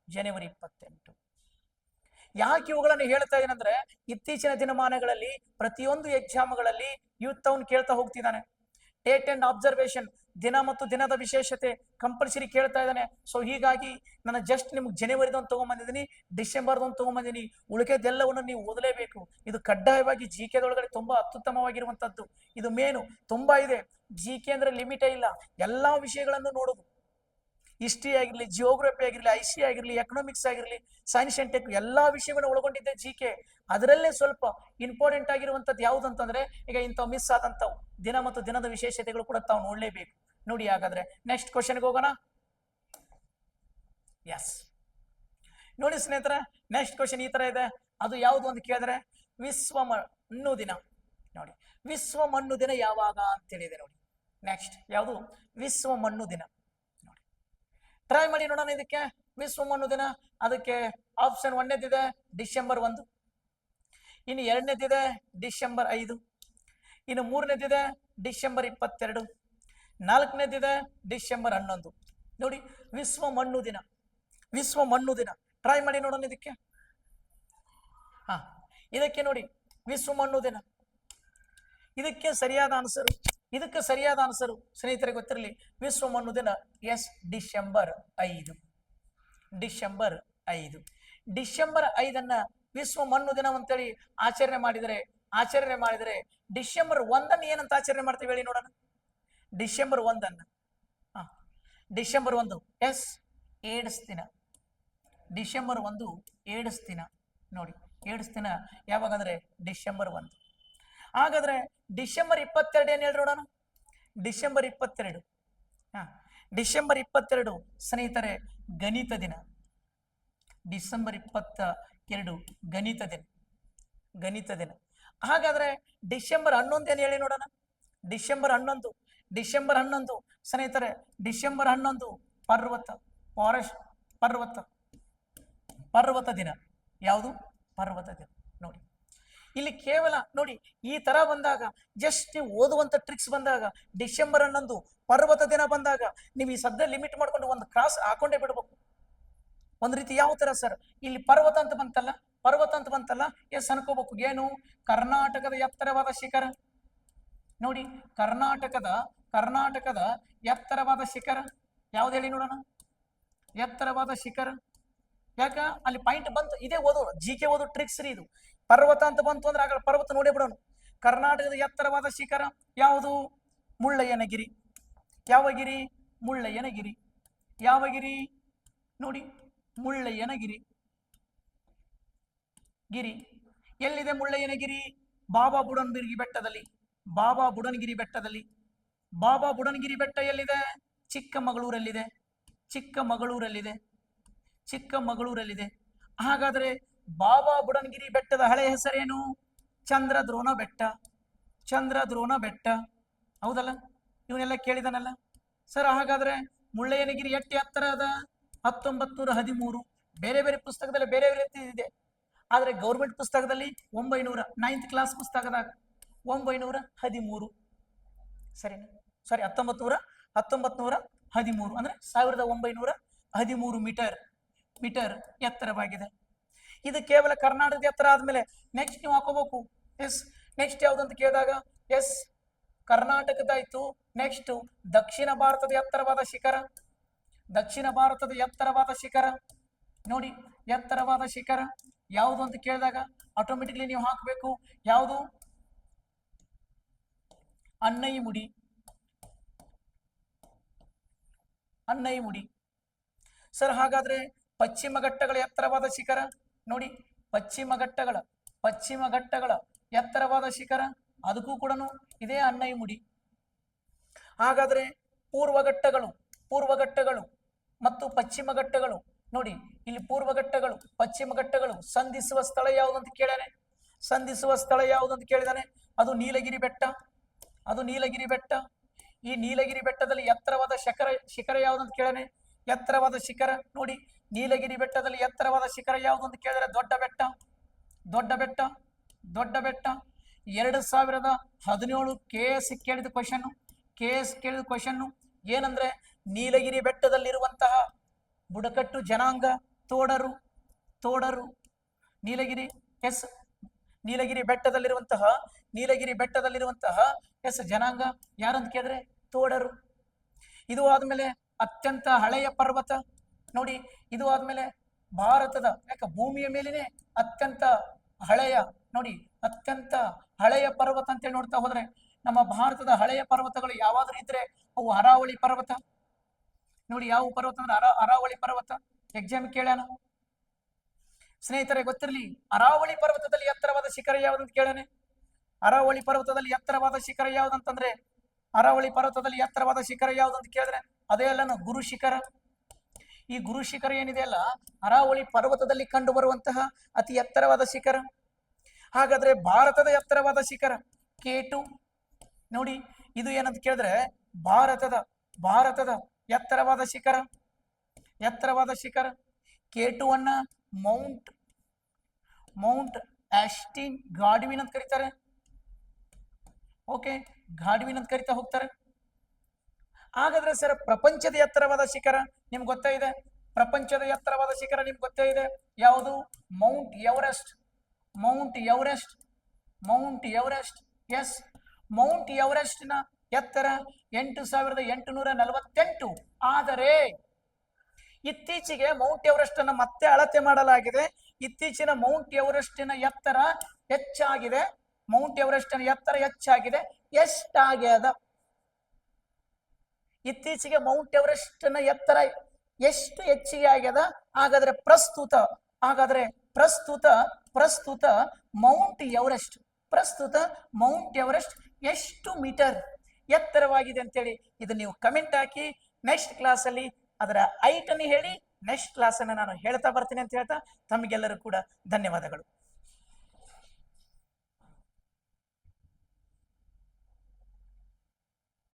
ಜನವರಿ 28. ಯಾಕೆ ಇವುಗಳನ್ನು ಹೇಳ್ತಾ ಇದ್ದೇನೆಂದ್ರೆ, ಇತ್ತೀಚಿನ ದಿನಮಾನಗಳಲ್ಲಿ ಪ್ರತಿಯೊಂದು ಎಕ್ಸಾಮ್ಗಳಲ್ಲಿ ಯೂತ್ ಟೌನ್ ಕೇಳ್ತಾ ಹೋಗ್ತಿದ್ದಾನೆ. ಡೇಟ್ ಅಂಡ್ ಅಬ್ಸರ್ವೇಷನ್, ದಿನ ಮತ್ತು ದಿನದ ವಿಶೇಷತೆ ಕಂಪಲ್ಸರಿ ಕೇಳ್ತಾ ಇದ್ದಾನೆ. ಸೊ ಹೀಗಾಗಿ ನಾನು ಜಸ್ಟ್ ನಿಮ್ಗೆ ಜನವರಿದೊಂದು ತಗೊಂಡ್ಬಂದಿದ್ದೀನಿ, ಡಿಸೆಂಬರ್ದೊಂದು ತಗೊಂಡ್ಬಂದಿದ್ದೀನಿ. ಉಳಿಕೆದೆಲ್ಲವನ್ನು ನೀವು ಓದಲೇಬೇಕು. ಇದು ಕಡ್ಡಾಯವಾಗಿ GK ದೊಳಗಡೆ ತುಂಬಾ ಅತ್ಯುತ್ತಮವಾಗಿರುವಂತದ್ದು. ಇದು ಮೇನು ತುಂಬಾ ಇದೆ. GK ಅಂದ್ರೆ ಲಿಮಿಟೇ ಇಲ್ಲ, ಎಲ್ಲಾ ವಿಷಯಗಳನ್ನು ನೋಡೋದು. ಹಿಸ್ಟ್ರಿ ಆಗಿರ್ಲಿ, ಜಿಯೋಗ್ರಫಿ ಆಗಿರ್ಲಿ, IC ಆಗಿರ್ಲಿ, ಎಕನಾಮಿಕ್ಸ್ ಆಗಿರ್ಲಿ, ಸೈನ್ಸ್ ಅಂಡ್ ಟೆಕ್, ಎಲ್ಲಾ ವಿಷಯವನ್ನು ಒಳಗೊಂಡಿದ್ದೆ GK. ಅದರಲ್ಲೇ ಸ್ವಲ್ಪ ಇಂಪಾರ್ಟೆಂಟ್ ಆಗಿರುವಂತದ್ದು ಯಾವ್ದು ಅಂತಂದ್ರೆ, ಈಗ ಇಂಥವು ಮಿಸ್ ಆದಂಥವು ದಿನ ಮತ್ತು ದಿನದ ವಿಶೇಷತೆಗಳು ಕೂಡ ತಾವು ನೋಡ್ಲೇಬೇಕು ನೋಡಿ. ಹಾಗಾದ್ರೆ ನೆಕ್ಸ್ಟ್ ಕ್ವಶನ್ಗೆ ಹೋಗೋಣ. ನೋಡಿ ಸ್ನೇಹಿತರೆ, ನೆಕ್ಸ್ಟ್ ಕ್ವಶನ್ ಈ ತರ ಇದೆ. ಅದು ಯಾವುದು ಅಂತ ಕೇಳಿದ್ರೆ ವಿಶ್ವ ಮಣ್ಣು ದಿನ ನೋಡಿ. ವಿಶ್ವ ಮಣ್ಣು ದಿನ ಯಾವಾಗ ಅಂತೇಳಿದೆ ನೋಡಿ. ನೆಕ್ಸ್ಟ್ ಯಾವುದು? ವಿಶ್ವ ಮಣ್ಣು ದಿನ ನೋಡಿ. ಟ್ರೈ ಮಾಡಿ ನೋಡೋಣ ಇದಕ್ಕೆ. ವಿಶ್ವ ಮಣ್ಣು ದಿನ, ಅದಕ್ಕೆ ಆಪ್ಷನ್ 1ನೇದಿದೆ ಡಿಸೆಂಬರ್ 1, ಇನ್ನು 2ನೇದಿದೆ ಡಿಸೆಂಬರ್ 5, ಇನ್ನು 3ನೇದಿದೆ ಡಿಸೆಂಬರ್ 22, 4ನೇದಿದೆ ಡಿಸೆಂಬರ್ 11 ನೋಡಿ. ವಿಶ್ವ ಮಣ್ಣು ದಿನ ವಿಶ್ವ ಮಣ್ಣು ದಿನ. ಟ್ರೈ ಮಾಡಿ ನೋಡೋಣ ಇದಕ್ಕೆ. ಹಾ, ಇದಕ್ಕೆ ನೋಡಿ ವಿಶ್ವ ಮಣ್ಣು ದಿನ. ಇದಕ್ಕೆ ಸರಿಯಾದ ಆನ್ಸರು ಸ್ನೇಹಿತರೆ ಗೊತ್ತಿರಲಿ, ವಿಶ್ವ ಮಣ್ಣು ದಿನ ಎಸ್ ಡಿಸೆಂಬರ್ 5. ಡಿಸೆಂಬರ್ 5. ಡಿಸೆಂಬರ್ 5 ವಿಶ್ವ ಮಣ್ಣು ದಿನ ಅಂತೇಳಿ ಆಚರಣೆ ಮಾಡಿದರೆ ಡಿಸೆಂಬರ್ 1 ಏನಂತ ಆಚರಣೆ ಮಾಡ್ತೀವಿ ಹೇಳಿ ನೋಡೋಣ. ಡಿಸೆಂಬರ್ 1 ಡಿಸೆಂಬರ್ 1 ಎಸ್ ಏಡ್ಸ್ ದಿನ. ಡಿಸೆಂಬರ್ 1 ಏಡ್ಸ್ ದಿನ. ನೋಡಿ ಏಡ್ಸ್ ದಿನ ಯಾವಾಗ ಅಂದ್ರೆ ಡಿಸೆಂಬರ್ 1. ಹಾಗಾದ್ರೆ ಡಿಸೆಂಬರ್ 22 ಏನು ಹೇಳಿ ನೋಡೋಣ. ಡಿಸೆಂಬರ್ 22 ಡಿಸೆಂಬರ್ 22 ಸ್ನೇಹಿತರೆ ಗಣಿತ ದಿನ. ಡಿಸೆಂಬರ್ 22 ಗಣಿತ ದಿನ. ಹಾಗಾದ್ರೆ ಡಿಸೆಂಬರ್ 11 ಏನು ಹೇಳಿ ನೋಡೋಣ. ಡಿಸೆಂಬರ್ 11 ಸ್ನೇಹಿತರೆ ಡಿಸೆಂಬರ್ 11 ಪರ್ವತ ದಿನ. ಯಾವುದು? ಪರ್ವತ ದಿನ. ನೋಡಿ ಇಲ್ಲಿ ಕೇವಲ ನೋಡಿ ಈ ತರ ಬಂದಾಗ, ಜಸ್ಟ್ ನೀವು ಓದುವಂತ ಟ್ರಿಕ್ಸ್ ಬಂದಾಗ, ಡಿಸೆಂಬರ್ 11 ಪರ್ವತ ದಿನ ಬಂದಾಗ ನೀವು ಈ ಸದ್ಯ ಲಿಮಿಟ್ ಮಾಡ್ಕೊಂಡು ಒಂದು ಕ್ರಾಸ್ ಹಾಕೊಂಡೇ ಬಿಡ್ಬೇಕು. ಒಂದ್ ರೀತಿ ಯಾವ ತರ ಸರ್, ಇಲ್ಲಿ ಪರ್ವತ ಅಂತ ಬಂತಲ್ಲ, ಎಸ್ ಅನ್ಕೋಬೇಕು. ಏನು? ಕರ್ನಾಟಕದ ಎತ್ತರವಾದ ಶಿಖರ. ನೋಡಿ ಕರ್ನಾಟಕದ ಎತ್ತರವಾದ ಶಿಖರ ಯಾವ್ದು ಹೇಳಿ ನೋಡೋಣ. ಎತ್ತರವಾದ ಶಿಖರ. ಯಾಕ ಅಲ್ಲಿ ಪಾಯಿಂಟ್ ಬಂತು, ಇದೇ ಓದೋ ಜಿಕೆ ಓದೋ ಟ್ರಿಕ್ಸ್ ರೀ ಇದು. ಪರ್ವತ ಅಂತ ಬಂತು ಅಂದ್ರೆ ಆಗ ಪರ್ವತ ನೋಡೇ ಬಿಡೋಣ. ಕರ್ನಾಟಕದ ಎತ್ತರವಾದ ಶಿಖರ ಯಾವುದು? ಮುಳ್ಳಯ್ಯನಗಿರಿ. ಯಾವ ಗಿರಿ? ಮುಳ್ಳಯ್ಯನಗಿರಿ. ಯಾವ ಗಿರಿ? ನೋಡಿ ಮುಳ್ಳಯ್ಯನಗಿರಿ ಗಿರಿ. ಎಲ್ಲಿದೆ ಮುಳ್ಳಯ್ಯನಗಿರಿ? ಬಾಬಾ ಬುಡನ್ಗಿರಿ ಬೆಟ್ಟದಲ್ಲಿ. ಬಾಬಾ ಬುಡನ್ಗಿರಿ ಬೆಟ್ಟ ಎಲ್ಲಿದೆ? ಚಿಕ್ಕಮಗಳೂರಲ್ಲಿದೆ. ಹಾಗಾದ್ರೆ ಬಾಬಾ ಬುಡನ್ಗಿರಿ ಬೆಟ್ಟದ ಹಳೆಯ ಹೆಸರೇನು? ಚಂದ್ರದ್ರೋಣ ಬೆಟ್ಟ. ಹೌದಲ್ಲ? ಇವನ್ನೆಲ್ಲ ಕೇಳಿದಾನಲ್ಲ ಸರ್. ಹಾಗಾದ್ರೆ ಮುಳ್ಳಯ್ಯನಗಿರಿ ಎಟ್ಟಿ ಹತ್ತಿರ ಅದ? 1913. ಬೇರೆ ಬೇರೆ ಪುಸ್ತಕದಲ್ಲಿ ಬೇರೆ ಬೇರೆ ಇದೆ. ಆದ್ರೆ ಗೌರ್ಮೆಂಟ್ ಪುಸ್ತಕದಲ್ಲಿ 900, 9th ಕ್ಲಾಸ್ ಪುಸ್ತಕದಾಗ 913. ಸರಿನಾ? ಸಾರಿ 1913 ಅಂದ್ರೆ 1913 ಮೀಟರ್ ಎತ್ತರವಾಗಿದೆ. ಇದು ಕೇವಲ ಕರ್ನಾಟಕದ ಎತ್ತರ ಆದ್ಮೇಲೆ ನೆಕ್ಸ್ಟ್ ನೀವು ಹಾಕೋಬೇಕು. ಎಸ್ ನೆಕ್ಸ್ಟ್ ಯಾವ್ದಂತ ಕೇಳಿದಾಗ ಎಸ್ ಕರ್ನಾಟಕದಾಯ್ತು. ನೆಕ್ಸ್ಟ್ ದಕ್ಷಿಣ ಭಾರತದ ಎತ್ತರವಾದ ಶಿಖರ. ನೋಡಿ ಎತ್ತರವಾದ ಶಿಖರ ಯಾವುದು ಅಂತ ಕೇಳಿದಾಗ ಆಟೋಮೆಟಿಕ್ಲಿ ನೀವು ಹಾಕಬೇಕು. ಯಾವುದು? ಅನ್ನೈಮುಡಿ. ಸರ್ ಹಾಗಾದ್ರೆ ಪಶ್ಚಿಮ ಘಟ್ಟಗಳ ಎತ್ತರವಾದ ಶಿಖರ. ನೋಡಿ ಪಶ್ಚಿಮ ಘಟ್ಟಗಳ ಎತ್ತರವಾದ ಶಿಖರ, ಅದಕ್ಕೂ ಕೂಡ ಇದೇ ಅನ್ನೈಮುಡಿ. ಹಾಗಾದ್ರೆ ಪೂರ್ವ ಘಟ್ಟಗಳು ಮತ್ತು ಪಶ್ಚಿಮ ಘಟ್ಟಗಳು. ನೋಡಿ ಇಲ್ಲಿ ಪೂರ್ವ ಘಟ್ಟಗಳು ಪಶ್ಚಿಮ ಘಟ್ಟಗಳು ಸಂಧಿಸುವ ಸ್ಥಳ ಯಾವುದಂತ ಕೇಳಿದಾನೆ. ಅದು ನೀಲಗಿರಿ ಬೆಟ್ಟ. ಈ ನೀಲಗಿರಿ ಬೆಟ್ಟದಲ್ಲಿ ಎತ್ತರವಾದ ಶಿಖರ ಯಾವುದಂತ ಕೇಳಾನೆ. ಎತ್ತರವಾದ ಶಿಖರ ನೋಡಿ ನೀಲಗಿರಿ ಬೆಟ್ಟದಲ್ಲಿ ಎತ್ತರವಾದ ಶಿಖರ ಯಾವುದು ಅಂತ ಕೇಳಿದ್ರೆ ದೊಡ್ಡ ಬೆಟ್ಟ. 2017 KS ಕೇಳಿದ ಕ್ವಶನ್ ಏನಂದ್ರೆ ನೀಲಗಿರಿ ಬೆಟ್ಟದಲ್ಲಿರುವಂತಹ ಬುಡಕಟ್ಟು ಜನಾಂಗ ತೋಡರು. ನೀಲಗಿರಿ ಬೆಟ್ಟದಲ್ಲಿರುವಂತಹ ಜನಾಂಗ ಯಾರಂತ ಕೇಳಿದ್ರೆ ತೋಡರು. ಇದು ಆದ್ಮೇಲೆ ಅತ್ಯಂತ ಹಳೆಯ ಪರ್ವತ. ನೋಡಿ ಇದು ಆದ್ಮೇಲೆ ಭಾರತದ ಭೂಮಿಯ ಮೇಲಿನೇ ಅತ್ಯಂತ ಹಳೆಯ ಪರ್ವತ ಅಂತೇಳಿ ನೋಡ್ತಾ ಹೋದ್ರೆ ನಮ್ಮ ಭಾರತದ ಹಳೆಯ ಪರ್ವತಗಳು ಯಾವಾದ್ರೂ ಇದ್ರೆ ಅವು ಅರಾವಳಿ ಪರ್ವತ. ನೋಡಿ ಯಾವ ಪರ್ವತ ಅಂದ್ರೆ ಅರಾವಳಿ ಪರ್ವತ. ಎಕ್ಸಾಮ್ ಕೇಳ್ಯಾನ ಸ್ನೇಹಿತರೆ, ಗೊತ್ತಿರಲಿ. ಅರಾವಳಿ ಪರ್ವತದಲ್ಲಿ ಎತ್ತರವಾದ ಶಿಖರ ಯಾವ್ದಂತ ಕೇಳಾನೆ. ಅರಾವಳಿ ಪರ್ವತದಲ್ಲಿ ಎತ್ತರವಾದ ಶಿಖರ ಯಾವ್ದಂತಂದ್ರೆ ಕೇಳಿದ್ರೆ ಅದೇ ಅಲ್ಲನು ಗುರು ಶಿಖರ. ಈ ಗುರು ಶಿಖರ ಏನಿದೆ ಅಲ್ಲ, ಅರಾವಳಿ ಪರ್ವತದಲ್ಲಿ ಕಂಡು ಬರುವಂತಹ ಅತಿ ಎತ್ತರವಾದ ಶಿಖರ. ಹಾಗಾದ್ರೆ ಭಾರತದ ಎತ್ತರವಾದ ಶಿಖರ K2. ನೋಡಿ ಇದು ಏನಂತ ಕೇಳಿದ್ರೆ ಭಾರತದ ಎತ್ತರವಾದ ಶಿಖರ K2 ಅನ್ನ ಮೌಂಟ್ ಆಸ್ಟಿನ್ ಗಾಡ್ವಿನ್ ಅಂತ ಕರೀತಾರೆ. ಓಕೆ, ಗಾಡ್ವಿನ್ ಅಂತ ಕರಿತಾ ಹೋಗ್ತಾರೆ. ಹಾಗಾದ್ರೆ ಸರ್ ಪ್ರಪಂಚದ ಎತ್ತರವಾದ ಶಿಖರ ನಿಮ್ಗೆ ಗೊತ್ತಾ ಇದೆ. ಪ್ರಪಂಚದ ಎತ್ತರವಾದ ಶಿಖರ ನಿಮ್ಗೆ ಗೊತ್ತೇ ಇದೆ, ಯಾವುದು? Mount Everest. Mount Everest, Mount Everest. Yes, Mount ಎವರೆಸ್ಟ್ನ ಎತ್ತರ 8848. ಆದರೆ ಇತ್ತೀಚೆಗೆ ಮೌಂಟ್ ಎವರೆಸ್ಟ್ ಅನ್ನು ಮತ್ತೆ ಅಳತೆ ಮಾಡಲಾಗಿದೆ. ಇತ್ತೀಚಿನ ಮೌಂಟ್ ಎವರೆಸ್ಟಿನ ಎತ್ತರ ಹೆಚ್ಚಾಗಿದೆ. ಮೌಂಟ್ ಎವರೆಸ್ಟಿನ ಎತ್ತರ ಹೆಚ್ಚಾಗಿದೆ. ಎಷ್ಟಾಗ್ಯದ? ಇತ್ತೀಚೆಗೆ ಮೌಂಟ್ ಎವರೆಸ್ಟ್ನ ಎತ್ತರ ಎಷ್ಟು ಹೆಚ್ಚಿಗೆ ಆಗ್ಯದ? ಹಾಗಾದ್ರೆ ಪ್ರಸ್ತುತ ಮೌಂಟ್ ಎವರೆಸ್ಟ್, ಪ್ರಸ್ತುತ ಮೌಂಟ್ ಎವರೆಸ್ಟ್ ಎಷ್ಟು ಮೀಟರ್ ಎತ್ತರವಾಗಿದೆ ಅಂತೇಳಿ ಇದು ನೀವು ಕಮೆಂಟ್ ಹಾಕಿ. ನೆಕ್ಸ್ಟ್ ಕ್ಲಾಸಲ್ಲಿ ಅದರ ಹೈಟ್ ಅನ್ನು ಹೇಳಿ. ನೆಕ್ಸ್ಟ್ ಕ್ಲಾಸ್ ಅನ್ನು ನಾನು ಹೇಳ್ತಾ ಬರ್ತೀನಿ ಅಂತ ಹೇಳ್ತಾ ತಮಗೆಲ್ಲರೂ ಕೂಡ ಧನ್ಯವಾದಗಳು.